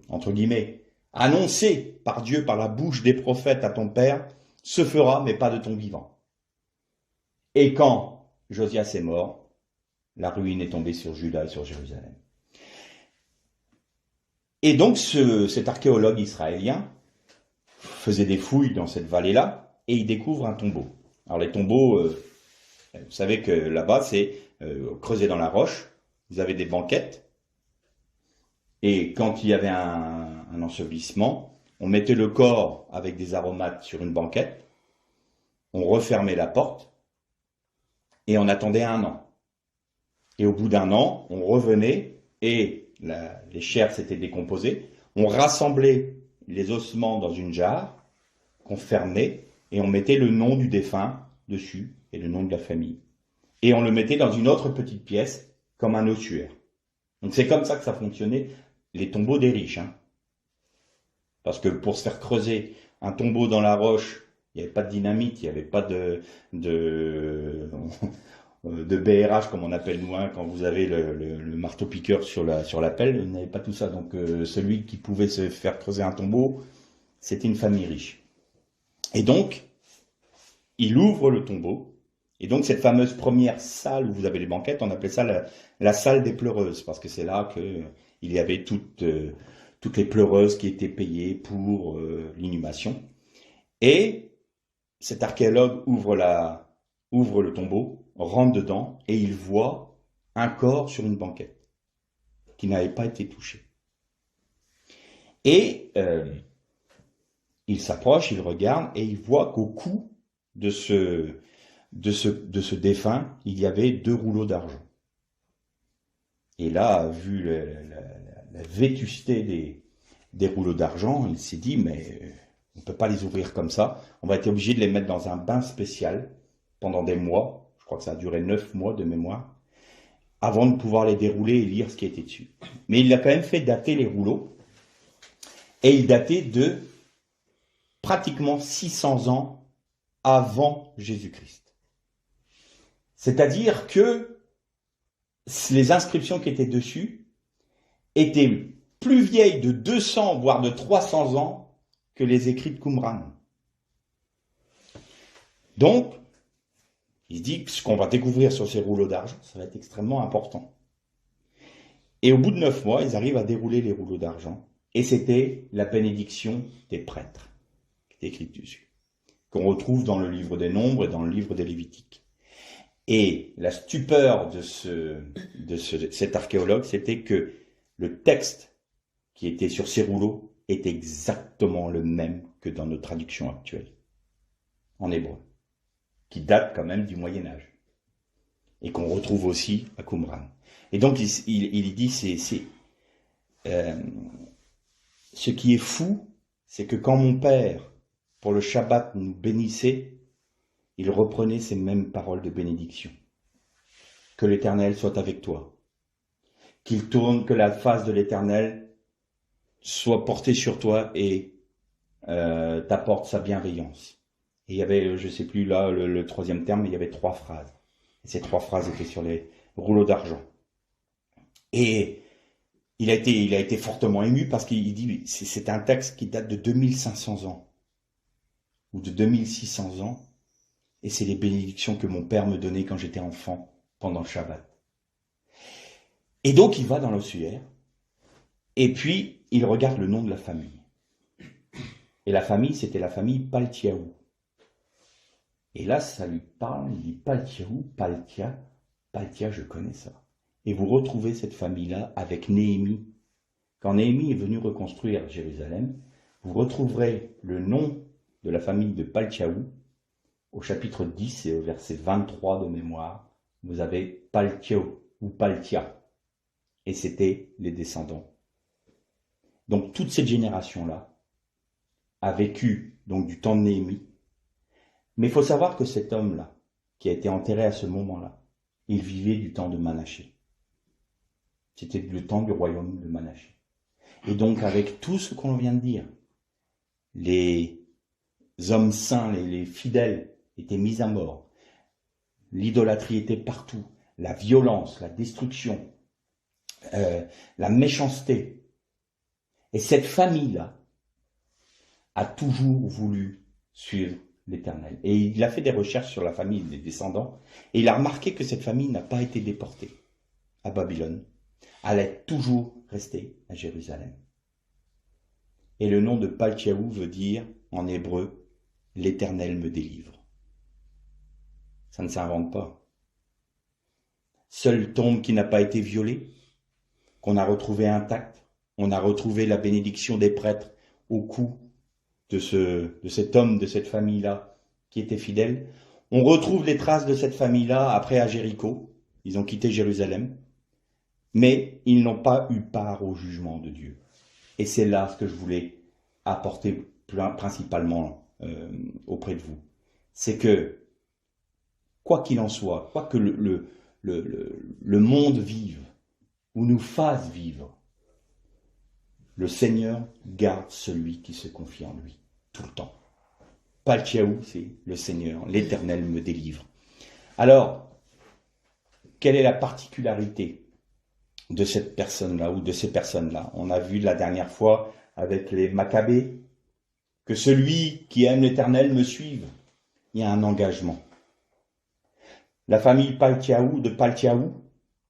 entre guillemets, annoncé par Dieu, par la bouche des prophètes à ton père, se fera, mais pas de ton vivant. Et quand Josias est mort, la ruine est tombée sur Juda et sur Jérusalem. Et donc cet archéologue israélien faisait des fouilles dans cette vallée-là, et il découvre un tombeau. Alors les tombeaux, vous savez que là-bas, c'est creusé dans la roche, vous avez des banquettes, et quand il y avait un ensevelissement, on mettait le corps avec des aromates sur une banquette, on refermait la porte, et on attendait 1 an. Et au bout d'1 an, on revenait, et les chairs s'étaient décomposées, on rassemblait les ossements dans une jarre, qu'on fermait, et on mettait le nom du défunt dessus, et le nom de la famille. Et on le mettait dans une autre petite pièce, comme un ossuaire. Donc c'est comme ça que ça fonctionnait, les tombeaux des riches. Hein. Parce que pour se faire creuser un tombeau dans la roche, il n'y avait pas de dynamite, il n'y avait pas de BRH, comme on appelle nous, hein, quand vous avez le marteau-piqueur sur la pelle, vous n'avez pas tout ça. Donc celui qui pouvait se faire creuser un tombeau, c'était une famille riche. Et donc, il ouvre le tombeau, et donc cette fameuse première salle où vous avez les banquettes, on appelait ça la salle des pleureuses, parce que c'est là qu'il y avait toutes les pleureuses qui étaient payées pour l'inhumation. Et cet archéologue ouvre le tombeau, rentre dedans, et il voit un corps sur une banquette qui n'avait pas été touché. Et il s'approche, il regarde, et il voit qu'au cou, de ce défunt, il y avait 2 rouleaux d'argent. Et là, vu la vétusté des rouleaux d'argent, il s'est dit, mais on ne peut pas les ouvrir comme ça. On va être obligé de les mettre dans un bain spécial pendant des mois. Je crois que ça a duré 9 mois de mémoire, avant de pouvoir les dérouler et lire ce qui était dessus. Mais il a quand même fait dater les rouleaux, et il datait de pratiquement 600 ans avant Jésus-Christ. C'est-à-dire que les inscriptions qui étaient dessus étaient plus vieilles de 200 voire de 300 ans que les écrits de Qumran. Donc, il se dit que ce qu'on va découvrir sur ces rouleaux d'argent, ça va être extrêmement important. Et au bout de 9 mois, ils arrivent à dérouler les rouleaux d'argent. Et c'était la bénédiction des prêtres qui est écrite dessus, qu'on retrouve dans le livre des Nombres et dans le livre des Lévitiques. Et la stupeur de cet archéologue, c'était que le texte qui était sur ces rouleaux est exactement le même que dans nos traductions actuelles, en hébreu, qui date quand même du Moyen-Âge, et qu'on retrouve aussi à Qumran. Et donc il dit, ce qui est fou, c'est que quand mon père, pour le Shabbat, nous bénissait, il reprenait ces mêmes paroles de bénédiction. Que l'Éternel soit avec toi. Qu'il tourne, que la face de l'Éternel soit portée sur toi et t'apporte sa bienveillance. Et il y avait, je ne sais plus là, le troisième terme, mais il y avait 3 phrases. Et ces 3 phrases étaient sur les rouleaux d'argent. Et il a été fortement ému parce qu'il dit, c'est un texte qui date de 2500 ans, ou de 2600 ans, et c'est les bénédictions que mon père me donnait quand j'étais enfant, pendant le Shabbat. Et donc il va dans l'ossuaire, et puis il regarde le nom de la famille. Et la famille, c'était la famille Paltiaou. Et là, ça lui parle, il dit Paltiaou, Paltia, je connais ça. Et vous retrouvez cette famille-là avec Néhémie. Quand Néhémie est venu reconstruire Jérusalem, vous retrouverez le nom de la famille de Paltiaou au chapitre 10 et au verset 23 de mémoire. Vous avez Paltiaou ou Paltia. Et c'était les descendants. Donc toute cette génération-là a vécu donc du temps de Néhémie. Mais il faut savoir que cet homme-là, qui a été enterré à ce moment-là, il vivait du temps de Manassé. C'était le temps du royaume de Manassé. Et donc avec tout ce qu'on vient de dire, les hommes saints, les fidèles étaient mis à mort. L'idolâtrie était partout. La violence, la destruction, la méchanceté. Et cette famille-là a toujours voulu suivre l'Éternel. Et il a fait des recherches sur la famille des descendants, et il a remarqué que cette famille n'a pas été déportée à Babylone. Elle est toujours restée à Jérusalem. Et le nom de Paltiaou veut dire, en hébreu, l'Éternel me délivre. Ça ne s'invente pas. Seule tombe qui n'a pas été violée, qu'on a retrouvée intacte, on a retrouvé la bénédiction des prêtres au cou de cet homme, de cette famille-là, qui était fidèle. On retrouve les traces de cette famille-là après à Jéricho. Ils ont quitté Jérusalem. Mais ils n'ont pas eu part au jugement de Dieu. Et c'est là ce que je voulais apporter principalement auprès de vous. C'est que, quoi qu'il en soit, quoi que le monde vive, ou nous fasse vivre, le Seigneur garde celui qui se confie en lui, tout le temps. Paltiaou, c'est le Seigneur, l'Éternel me délivre. Alors, quelle est la particularité de cette personne-là ou de ces personnes-là? On a vu la dernière fois avec les Maccabées que celui qui aime l'Éternel me suive. Il y a un engagement. La famille de Paltiaou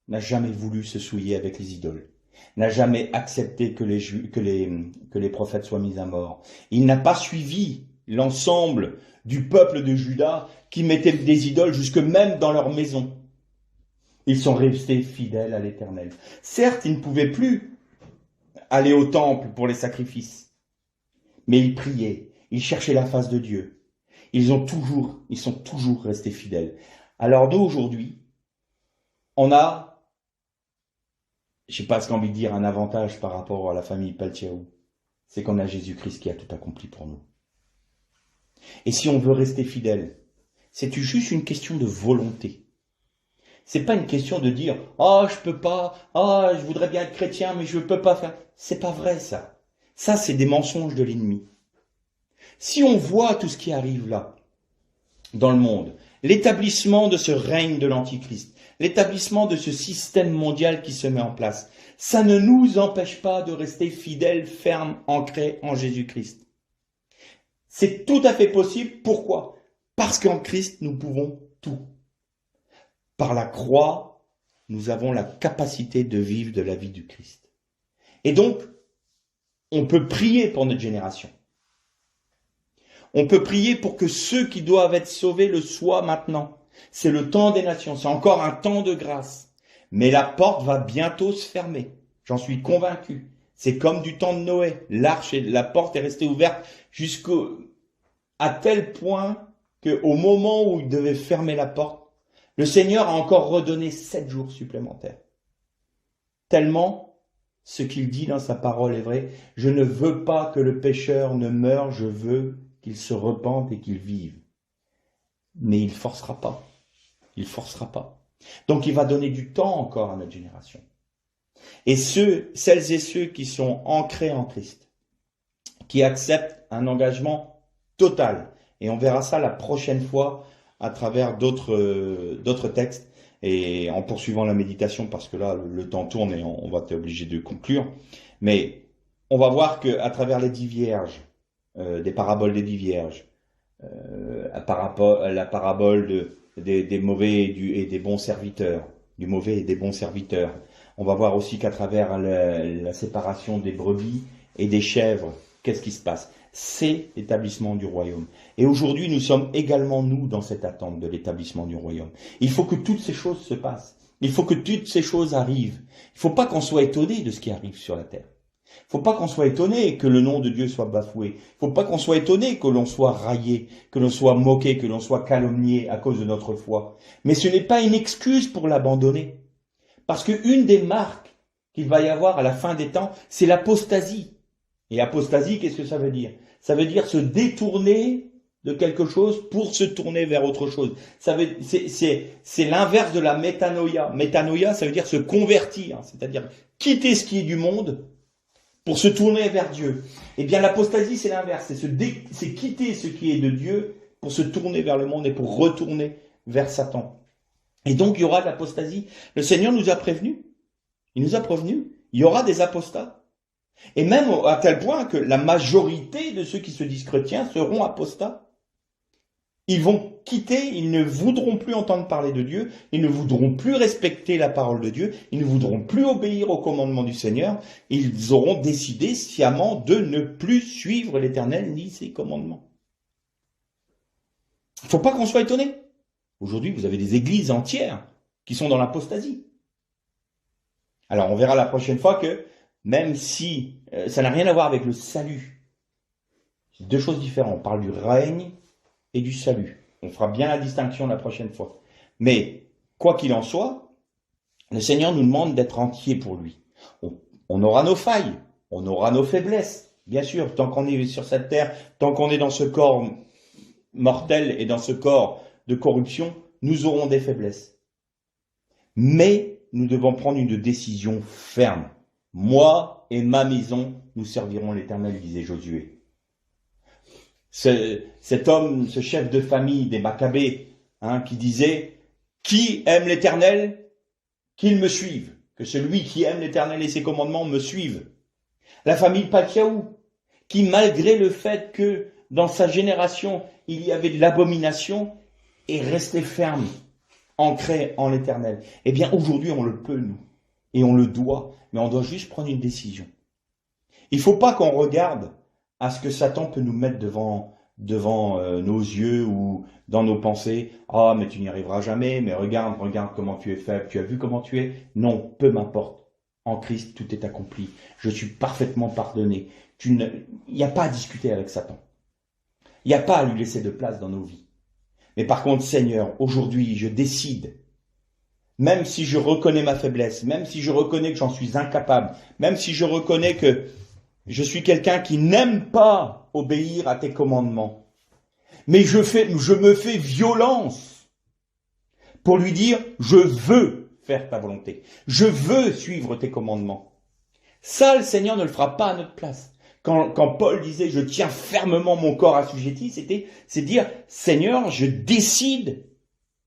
n'a jamais voulu se souiller avec les idoles, n'a jamais accepté que les prophètes soient mis à mort. Il n'a pas suivi l'ensemble du peuple de Juda qui mettait des idoles jusque même dans leur maison. Ils sont restés fidèles à l'Éternel. Certes, ils ne pouvaient plus aller au temple pour les sacrifices, mais ils priaient, ils cherchaient la face de Dieu. ils sont toujours restés fidèles. Alors nous, aujourd'hui, on a, je sais pas ce qu'on a envie de dire, un avantage par rapport à la famille Paltiaou. C'est qu'on a Jésus-Christ qui a tout accompli pour nous. Et si on veut rester fidèle, c'est juste une question de volonté. C'est pas une question de dire « Ah, je peux pas, ah, je voudrais bien être chrétien, mais je peux pas faire. » C'est pas vrai, ça. Ça, c'est des mensonges de l'ennemi. Si on voit tout ce qui arrive là, dans le monde, l'établissement de ce règne de l'Antichrist, l'établissement de ce système mondial qui se met en place, ça ne nous empêche pas de rester fidèles, fermes, ancrés en Jésus-Christ. C'est tout à fait possible. Pourquoi? Parce qu'en Christ, nous pouvons tout. Par la croix, nous avons la capacité de vivre de la vie du Christ. Et donc, on peut prier pour notre génération. On peut prier pour que ceux qui doivent être sauvés le soient maintenant. C'est le temps des nations, c'est encore un temps de grâce. Mais la porte va bientôt se fermer. J'en suis convaincu. C'est comme du temps de Noé. L'arche et la porte est restée ouverte à tel point qu'au moment où il devait fermer la porte, le Seigneur a encore redonné 7 jours supplémentaires. Tellement ce qu'il dit dans sa parole est vrai. Je ne veux pas que le pécheur ne meure, je veux qu'il se repente et qu'il vive. Mais il ne forcera pas. Il ne forcera pas. Donc il va donner du temps encore à notre génération. Et celles et ceux qui sont ancrés en Christ, qui acceptent un engagement total, et on verra ça la prochaine fois à travers d'autres textes, et en poursuivant la méditation, parce que là, le temps tourne et on va être obligé de conclure. Mais on va voir qu'à travers les 10 vierges, des paraboles des 10 vierges, la parabole des mauvais et des bons serviteurs, du mauvais et des bons serviteurs. On va voir aussi qu'à travers la séparation des brebis et des chèvres, qu'est-ce qui se passe? C'est l'établissement du royaume. Et aujourd'hui, nous sommes également, nous, dans cette attente de l'établissement du royaume. Il faut que toutes ces choses se passent. Il faut que toutes ces choses arrivent. Il ne faut pas qu'on soit étonné de ce qui arrive sur la terre. Il ne faut pas qu'on soit étonné que le nom de Dieu soit bafoué. Il ne faut pas qu'on soit étonné que l'on soit raillé, que l'on soit moqué, que l'on soit calomnié à cause de notre foi. Mais ce n'est pas une excuse pour l'abandonner. Parce qu'une des marques qu'il va y avoir à la fin des temps, c'est l'apostasie. Et apostasie, qu'est-ce que ça veut dire? Ça veut dire se détourner de quelque chose pour se tourner vers autre chose. C'est l'inverse de la métanoïa. Métanoïa, ça veut dire se convertir, c'est-à-dire quitter ce qui est du monde pour se tourner vers Dieu. Eh bien, l'apostasie, c'est l'inverse. C'est quitter ce qui est de Dieu pour se tourner vers le monde et pour retourner vers Satan. Et donc, il y aura de l'apostasie. Le Seigneur nous a prévenus. Il nous a prévenus. Il y aura des apostats. Et même à tel point que la majorité de ceux qui se disent chrétiens seront apostats. Ils vont quitter, ils ne voudront plus entendre parler de Dieu, ils ne voudront plus respecter la parole de Dieu, ils ne voudront plus obéir au commandement du Seigneur, ils auront décidé sciemment de ne plus suivre l'Éternel ni ses commandements. Il ne faut pas qu'on soit étonné. Aujourd'hui, vous avez des églises entières qui sont dans l'apostasie. Alors, on verra la prochaine fois que, même si ça n'a rien à voir avec le salut, c'est deux choses différentes. On parle du règne et du salut. On fera bien la distinction la prochaine fois. Mais, quoi qu'il en soit, le Seigneur nous demande d'être entiers pour lui. On aura nos failles, on aura nos faiblesses. Bien sûr, tant qu'on est sur cette terre, tant qu'on est dans ce corps mortel et dans ce corps de corruption, nous aurons des faiblesses. Mais nous devons prendre une décision ferme. Moi et ma maison, nous servirons l'Éternel, disait Josué. Cet homme, ce chef de famille des Maccabées, qui disait « Qui aime l'Éternel, qu'il me suive. Que celui qui aime l'Éternel et ses commandements me suive. » La famille Paltiaou, qui malgré le fait que dans sa génération, il y avait de l'abomination, est resté ferme, ancré en l'Éternel. Eh bien, aujourd'hui, on le peut, nous. Et on le doit. Mais on doit juste prendre une décision. Il ne faut pas qu'on regarde à ce que Satan peut nous mettre devant nos yeux ou dans nos pensées. « Ah, mais tu n'y arriveras jamais, mais regarde comment tu es faible, tu as vu comment tu es ?» Non, peu m'importe. En Christ, tout est accompli. Je suis parfaitement pardonné. Il n'y a pas à discuter avec Satan. Il n'y a pas à lui laisser de place dans nos vies. Mais par contre, Seigneur, aujourd'hui, je décide, même si je reconnais ma faiblesse, même si je reconnais que j'en suis incapable, même si je reconnais que je suis quelqu'un qui n'aime pas obéir à tes commandements, mais je me fais violence pour lui dire, je veux faire ta volonté, je veux suivre tes commandements. Ça, le Seigneur ne le fera pas à notre place. Quand Paul disait, je tiens fermement mon corps assujetti, c'est dire, Seigneur, je décide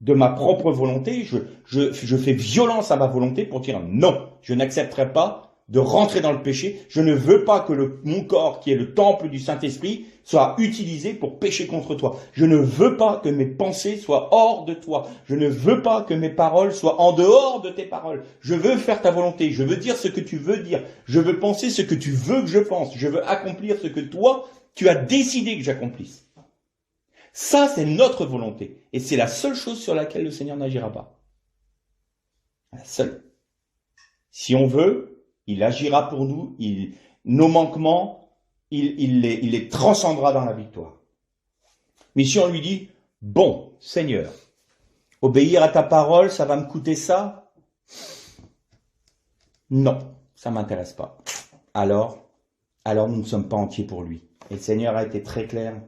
de ma propre volonté, je fais violence à ma volonté pour dire non, je n'accepterai pas de rentrer dans le péché, je ne veux pas que mon corps, qui est le temple du Saint-Esprit, soit utilisé pour pécher contre toi. Je ne veux pas que mes pensées soient hors de toi. Je ne veux pas que mes paroles soient en dehors de tes paroles. Je veux faire ta volonté, je veux dire ce que tu veux dire, je veux penser ce que tu veux que je pense, je veux accomplir ce que toi, tu as décidé que j'accomplisse. Ça, c'est notre volonté. Et c'est la seule chose sur laquelle le Seigneur n'agira pas. La seule. Si on veut, il agira pour nous, nos manquements, il les transcendra dans la victoire. Mais si on lui dit, bon, Seigneur, obéir à ta parole, ça va me coûter ça? Non, ça m'intéresse pas. Alors nous ne sommes pas entiers pour lui. Et le Seigneur a été très clair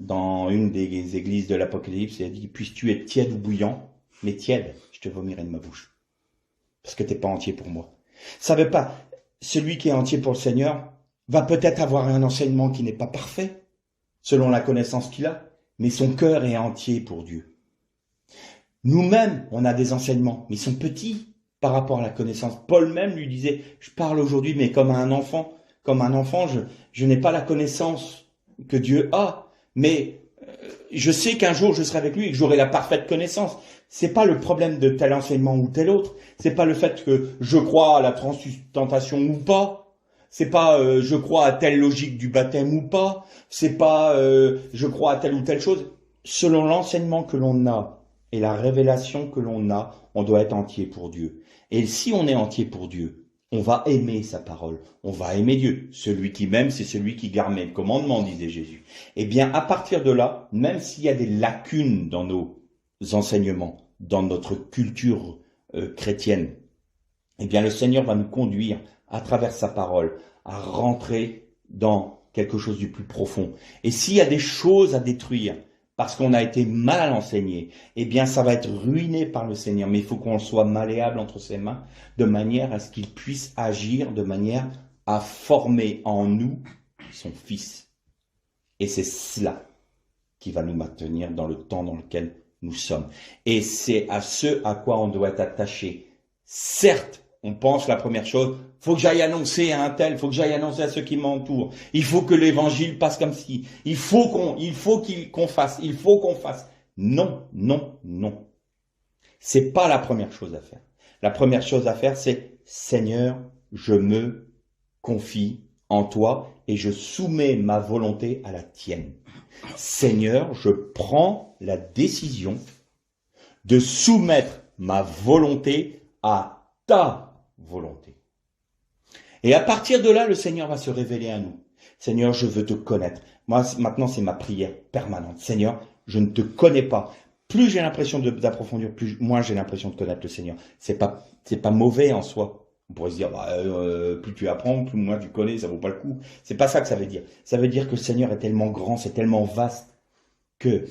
dans une des églises de l'Apocalypse, il a dit, puisses-tu être tiède ou bouillant, mais tiède, je te vomirai de ma bouche. Parce que tu n'es pas entier pour moi. Ça veut pas, celui qui est entier pour le Seigneur va peut-être avoir un enseignement qui n'est pas parfait, selon la connaissance qu'il a, mais son cœur est entier pour Dieu. Nous-mêmes, on a des enseignements, mais ils sont petits par rapport à la connaissance. Paul même lui disait, je parle aujourd'hui, mais comme un enfant, je n'ai pas la connaissance que Dieu a, mais je sais qu'un jour je serai avec lui et que j'aurai la parfaite connaissance. C'est pas le problème de tel enseignement ou tel autre. C'est pas le fait que je crois à la transubstantation ou pas. C'est pas je crois à telle logique du baptême ou pas. C'est pas je crois à telle ou telle chose. Selon l'enseignement que l'on a et la révélation que l'on a, on doit être entier pour Dieu. Et si on est entier pour Dieu, on va aimer sa parole, on va aimer Dieu. Celui qui m'aime, c'est celui qui garde mes commandements, disait Jésus. Eh bien, à partir de là, même s'il y a des lacunes dans nos enseignements, dans notre culture chrétienne, eh bien, le Seigneur va nous conduire, à travers sa parole, à rentrer dans quelque chose du plus profond. Et s'il y a des choses à détruire, parce qu'on a été mal enseigné, eh bien ça va être ruiné par le Seigneur. Mais il faut qu'on soit malléable entre ses mains, de manière à ce qu'il puisse agir, de manière à former en nous son Fils. Et c'est cela qui va nous maintenir dans le temps dans lequel nous sommes. Et c'est à ce à quoi on doit être attaché. Certes, on pense la première chose, faut que j'aille annoncer à un tel, faut que j'aille annoncer à ceux qui m'entourent. Il faut que l'évangile passe comme ci. Il faut qu'on fasse. Non, non, non. C'est pas la première chose à faire. La première chose à faire, c'est Seigneur, je me confie en toi et je soumets ma volonté à la tienne. Seigneur, je prends la décision de soumettre ma volonté à ta volonté. Et à partir de là, le Seigneur va se révéler à nous. Seigneur, je veux te connaître. Moi, maintenant, c'est ma prière permanente. Seigneur, je ne te connais pas. Plus j'ai l'impression d'approfondir, plus moi j'ai l'impression de connaître le Seigneur. C'est pas mauvais en soi. On pourrait se dire, plus tu apprends, plus moins tu connais, ça vaut pas le coup. C'est pas ça que ça veut dire. Ça veut dire que le Seigneur est tellement grand, c'est tellement vaste que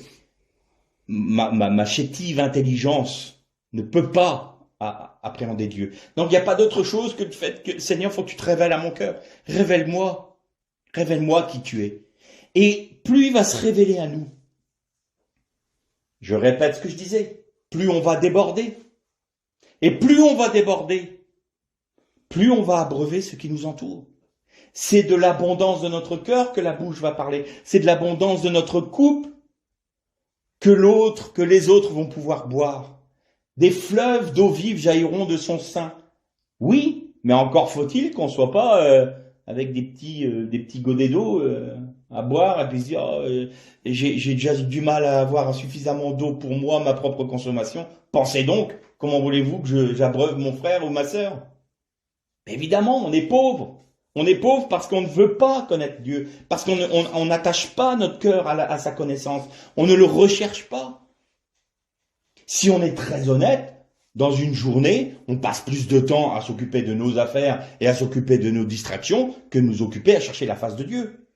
ma chétive intelligence ne peut pas appréhender Dieu. Donc il n'y a pas d'autre chose que le fait que, Seigneur, faut que tu te révèles à mon cœur. Révèle-moi qui tu es. Et plus il va se révéler à nous, je répète ce que je disais, plus on va déborder. Et plus on va déborder, plus on va abreuver ce qui nous entoure. C'est de l'abondance de notre cœur que la bouche va parler. C'est de l'abondance de notre coupe que les autres vont pouvoir boire. Des fleuves d'eau vive jailliront de son sein. Oui, mais encore faut-il qu'on soit pas avec des petits godets d'eau à boire et puis se dire j'ai déjà du mal à avoir suffisamment d'eau pour moi, ma propre consommation. Pensez donc, comment voulez-vous que j'abreuve mon frère ou ma sœur? Évidemment, on est pauvre. On est pauvre parce qu'on ne veut pas connaître Dieu, parce qu'on n'attache pas notre cœur à sa connaissance, on ne le recherche pas. Si on est très honnête, dans une journée, on passe plus de temps à s'occuper de nos affaires et à s'occuper de nos distractions que nous occuper à chercher la face de Dieu.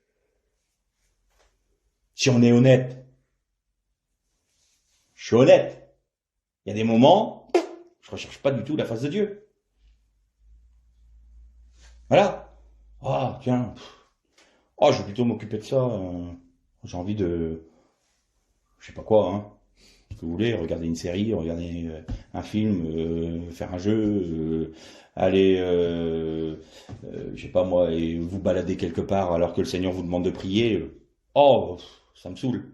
Si on est honnête, je suis honnête, il y a des moments, je ne recherche pas du tout la face de Dieu. Voilà. Ah, tiens, oh, je vais plutôt m'occuper de ça. J'ai envie de, je sais pas quoi, hein. Ce que vous voulez, regarder une série, regarder un film, faire un jeu, aller, je sais pas moi, et vous balader quelque part alors que le Seigneur vous demande de prier. Oh, ça me saoule.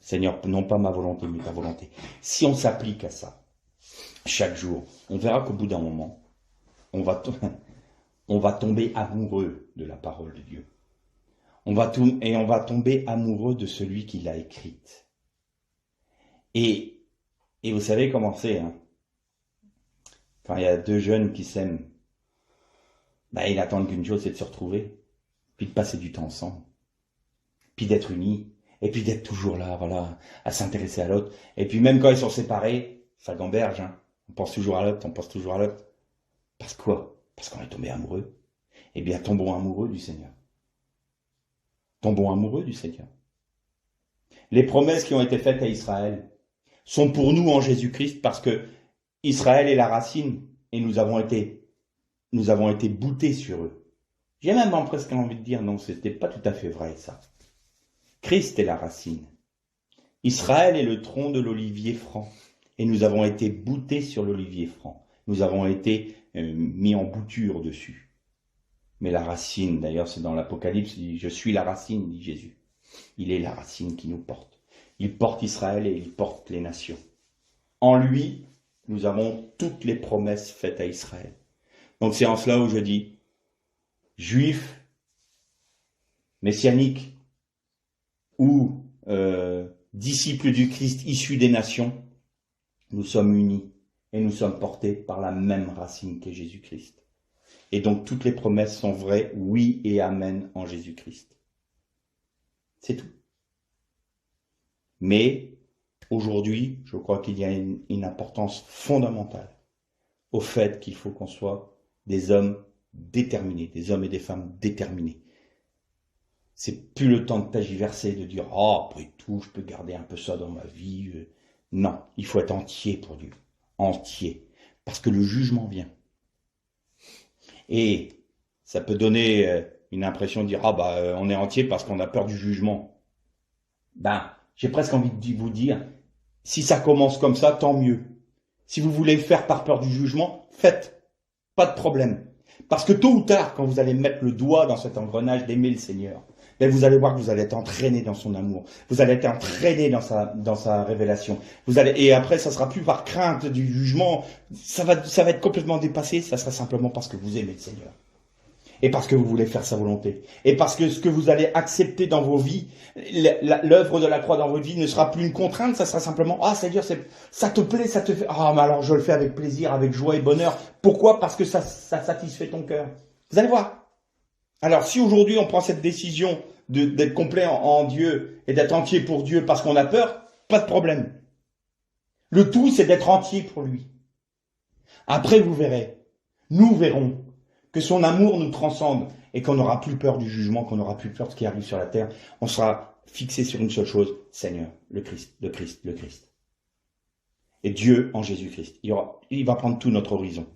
Seigneur, non pas ma volonté, mais ta volonté. Si on s'applique à ça, chaque jour, on verra qu'au bout d'un moment, on va, on va tomber amoureux de la parole de Dieu. On va tomber amoureux de celui qui l'a écrite. Et vous savez comment c'est, hein? Quand il y a deux jeunes qui s'aiment, bah, ils attendent qu'une chose, c'est de se retrouver, puis de passer du temps ensemble, puis d'être unis, et puis d'être toujours là, voilà, à s'intéresser à l'autre. Et puis même quand ils sont séparés, ça gamberge, hein? On pense toujours à l'autre, on pense toujours à l'autre. Parce quoi? Parce qu'on est tombé amoureux. Eh bien, tombons amoureux du Seigneur. Tombons amoureux du Seigneur. Les promesses qui ont été faites à Israël sont pour nous en Jésus-Christ parce que Israël est la racine et nous avons été boutés sur eux. J'ai même presque envie de dire non, c'était pas tout à fait vrai ça. Christ est la racine. Israël est le tronc de l'olivier franc et nous avons été boutés sur l'olivier franc. Nous avons été mis en bouture dessus. Mais la racine, d'ailleurs c'est dans l'Apocalypse, il dit, je suis la racine, dit Jésus. Il est la racine qui nous porte. Il porte Israël et il porte les nations. En lui, nous avons toutes les promesses faites à Israël. Donc c'est en cela où je dis, juifs, messianiques ou disciples du Christ issus des nations, nous sommes unis et nous sommes portés par la même racine qu'est Jésus-Christ. Et donc toutes les promesses sont vraies, oui et amen en Jésus-Christ. C'est tout. Mais aujourd'hui, je crois qu'il y a une importance fondamentale au fait qu'il faut qu'on soit des hommes déterminés, des hommes et des femmes déterminés. C'est plus le temps de tergiverser, de dire « Oh, après tout, je peux garder un peu ça dans ma vie. » Non, il faut être entier pour Dieu. Entier. Parce que le jugement vient. Et ça peut donner une impression de dire « Ah, bah, on est entier parce qu'on a peur du jugement. » Ben, j'ai presque envie de vous dire, si ça commence comme ça, tant mieux. Si vous voulez le faire par peur du jugement, faites. Pas de problème. Parce que tôt ou tard, quand vous allez mettre le doigt dans cet engrenage d'aimer le Seigneur, ben vous allez voir que vous allez être entraîné dans son amour. Vous allez être entraîné dans sa révélation. Et après, ça sera plus par crainte du jugement. Ça va être complètement dépassé. Ça sera simplement parce que vous aimez le Seigneur. Et parce que vous voulez faire sa volonté. Et parce que ce que vous allez accepter dans vos vies, l'œuvre de la croix dans votre vie ne sera plus une contrainte, ça sera simplement, ah, c'est-à-dire, ça te plaît, ça te fait, ah, mais alors je le fais avec plaisir, avec joie et bonheur. Pourquoi? Parce que ça satisfait ton cœur. Vous allez voir. Alors, si aujourd'hui on prend cette décision d'être complet en Dieu et d'être entier pour Dieu parce qu'on a peur, pas de problème. Le tout, c'est d'être entier pour lui. Après, vous verrez. Nous verrons que son amour nous transcende et qu'on n'aura plus peur du jugement, qu'on n'aura plus peur de ce qui arrive sur la terre. On sera fixé sur une seule chose, Seigneur, le Christ, le Christ, le Christ. Et Dieu en Jésus-Christ. Il va prendre tout notre horizon.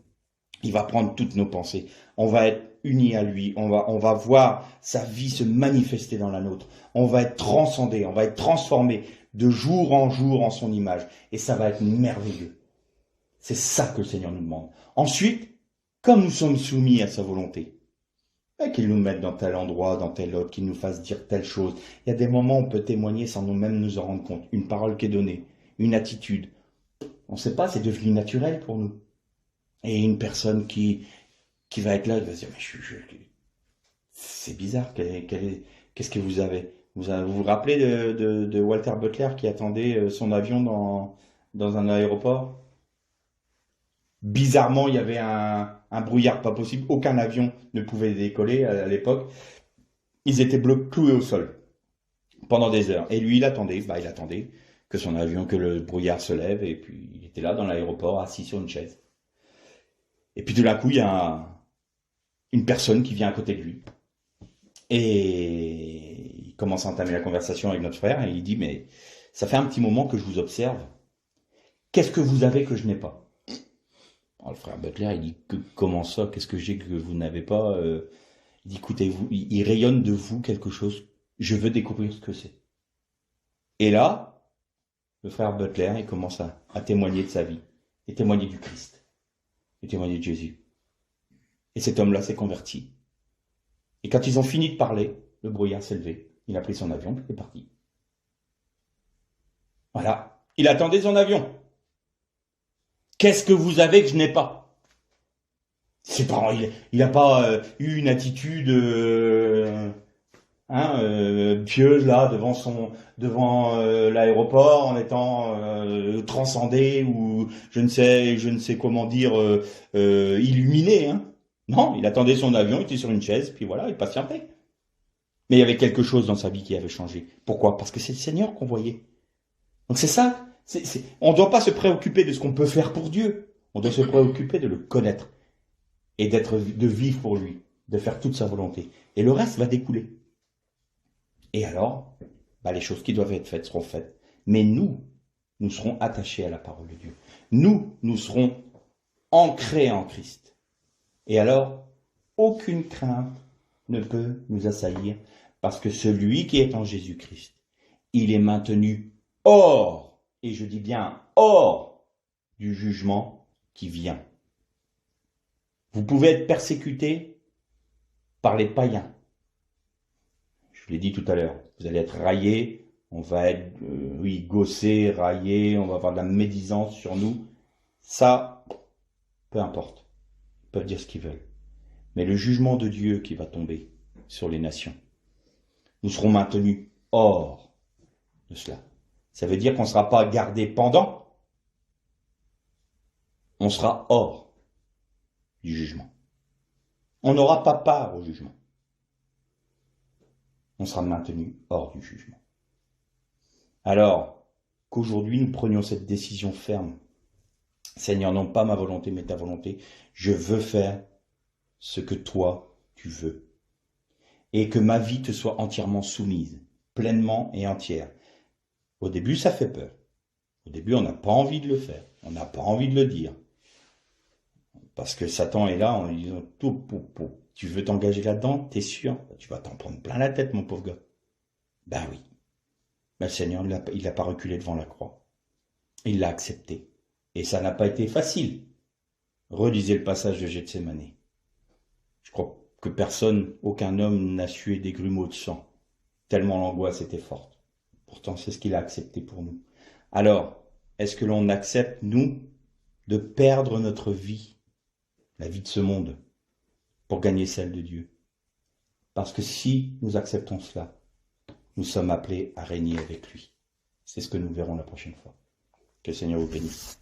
Il va prendre toutes nos pensées. On va être unis à lui. On va voir sa vie se manifester dans la nôtre. On va être transcendé, on va être transformé de jour en jour en son image. Et ça va être merveilleux. C'est ça que le Seigneur nous demande. Ensuite, comme nous sommes soumis à sa volonté, qu'il nous mette dans tel endroit, dans tel autre, qu'il nous fasse dire telle chose. Il y a des moments où on peut témoigner sans nous-mêmes nous en rendre compte. Une parole qui est donnée, une attitude. On ne sait pas, c'est devenu naturel pour nous. Et une personne qui va être là, elle va se dire, mais c'est bizarre, qu'est-ce que vous avez? Vous vous rappelez de Walter Butler qui attendait son avion dans un aéroport? Bizarrement, il y avait un brouillard pas possible. Aucun avion ne pouvait décoller à l'époque. Ils étaient cloués au sol pendant des heures. Et lui, il attendait que son avion, que le brouillard se lève. Et puis, il était là dans l'aéroport, assis sur une chaise. Et puis, tout d'un coup, il y a une personne qui vient à côté de lui. Et il commence à entamer la conversation avec notre frère. Et il dit, mais ça fait un petit moment que je vous observe. Qu'est-ce que vous avez que je n'ai pas? Alors, le frère Butler, il dit, comment ça? Qu'est-ce que j'ai que vous n'avez pas? Il dit, écoutez, il rayonne de vous quelque chose. Je veux découvrir ce que c'est. Et là, le frère Butler, il commence à témoigner de sa vie, et témoigner du Christ, et témoigner de Jésus. Et cet homme-là s'est converti. Et quand ils ont fini de parler, le brouillard s'est levé. Il a pris son avion, et est parti. Voilà. Il attendait son avion. Qu'est-ce que vous avez que je n'ai pas? C'est pas, il n'a pas eu une attitude pieuse là devant l'aéroport en étant transcendé ou je ne sais comment dire illuminé. Hein. Non, il attendait son avion, il était sur une chaise, puis voilà, il patientait. Mais il y avait quelque chose dans sa vie qui avait changé. Pourquoi? Parce que c'est le Seigneur qu'on voyait. Donc c'est ça. On ne doit pas se préoccuper de ce qu'on peut faire pour Dieu. On doit se préoccuper de le connaître et de vivre pour lui, de faire toute sa volonté. Et le reste va découler. Et alors, les choses qui doivent être faites seront faites. Mais nous serons attachés à la parole de Dieu. Nous serons ancrés en Christ. Et alors, aucune crainte ne peut nous assaillir parce que celui qui est en Jésus-Christ, il est maintenu hors, et je dis bien hors, du jugement qui vient. Vous pouvez être persécuté par les païens. Je l'ai dit tout à l'heure, vous allez être raillé, on va être, gossé, raillé, on va avoir de la médisance sur nous. Ça, peu importe, ils peuvent dire ce qu'ils veulent. Mais le jugement de Dieu qui va tomber sur les nations, nous serons maintenus hors de cela. Ça veut dire qu'on ne sera pas gardé pendant, on sera hors du jugement. On n'aura pas part au jugement. On sera maintenu hors du jugement. Alors, qu'aujourd'hui nous prenions cette décision ferme. Seigneur, non pas ma volonté, mais ta volonté. Je veux faire ce que toi, tu veux. Et que ma vie te soit entièrement soumise, pleinement et entière. Au début, ça fait peur. Au début, on n'a pas envie de le faire. On n'a pas envie de le dire. Parce que Satan est là en lui disant tout. Tu veux t'engager là-dedans? T'es sûr? Tu vas t'en prendre plein la tête, mon pauvre gars. Ben oui. Mais le Seigneur, il n'a pas reculé devant la croix. Il l'a accepté. Et ça n'a pas été facile. Relisez le passage de Gethsémane. Je crois que personne, aucun homme n'a sué des grumeaux de sang, tellement l'angoisse était forte. Pourtant, c'est ce qu'il a accepté pour nous. Alors, est-ce que l'on accepte, nous, de perdre notre vie, la vie de ce monde, pour gagner celle de Dieu? Parce que si nous acceptons cela, nous sommes appelés à régner avec lui. C'est ce que nous verrons la prochaine fois. Que le Seigneur vous bénisse.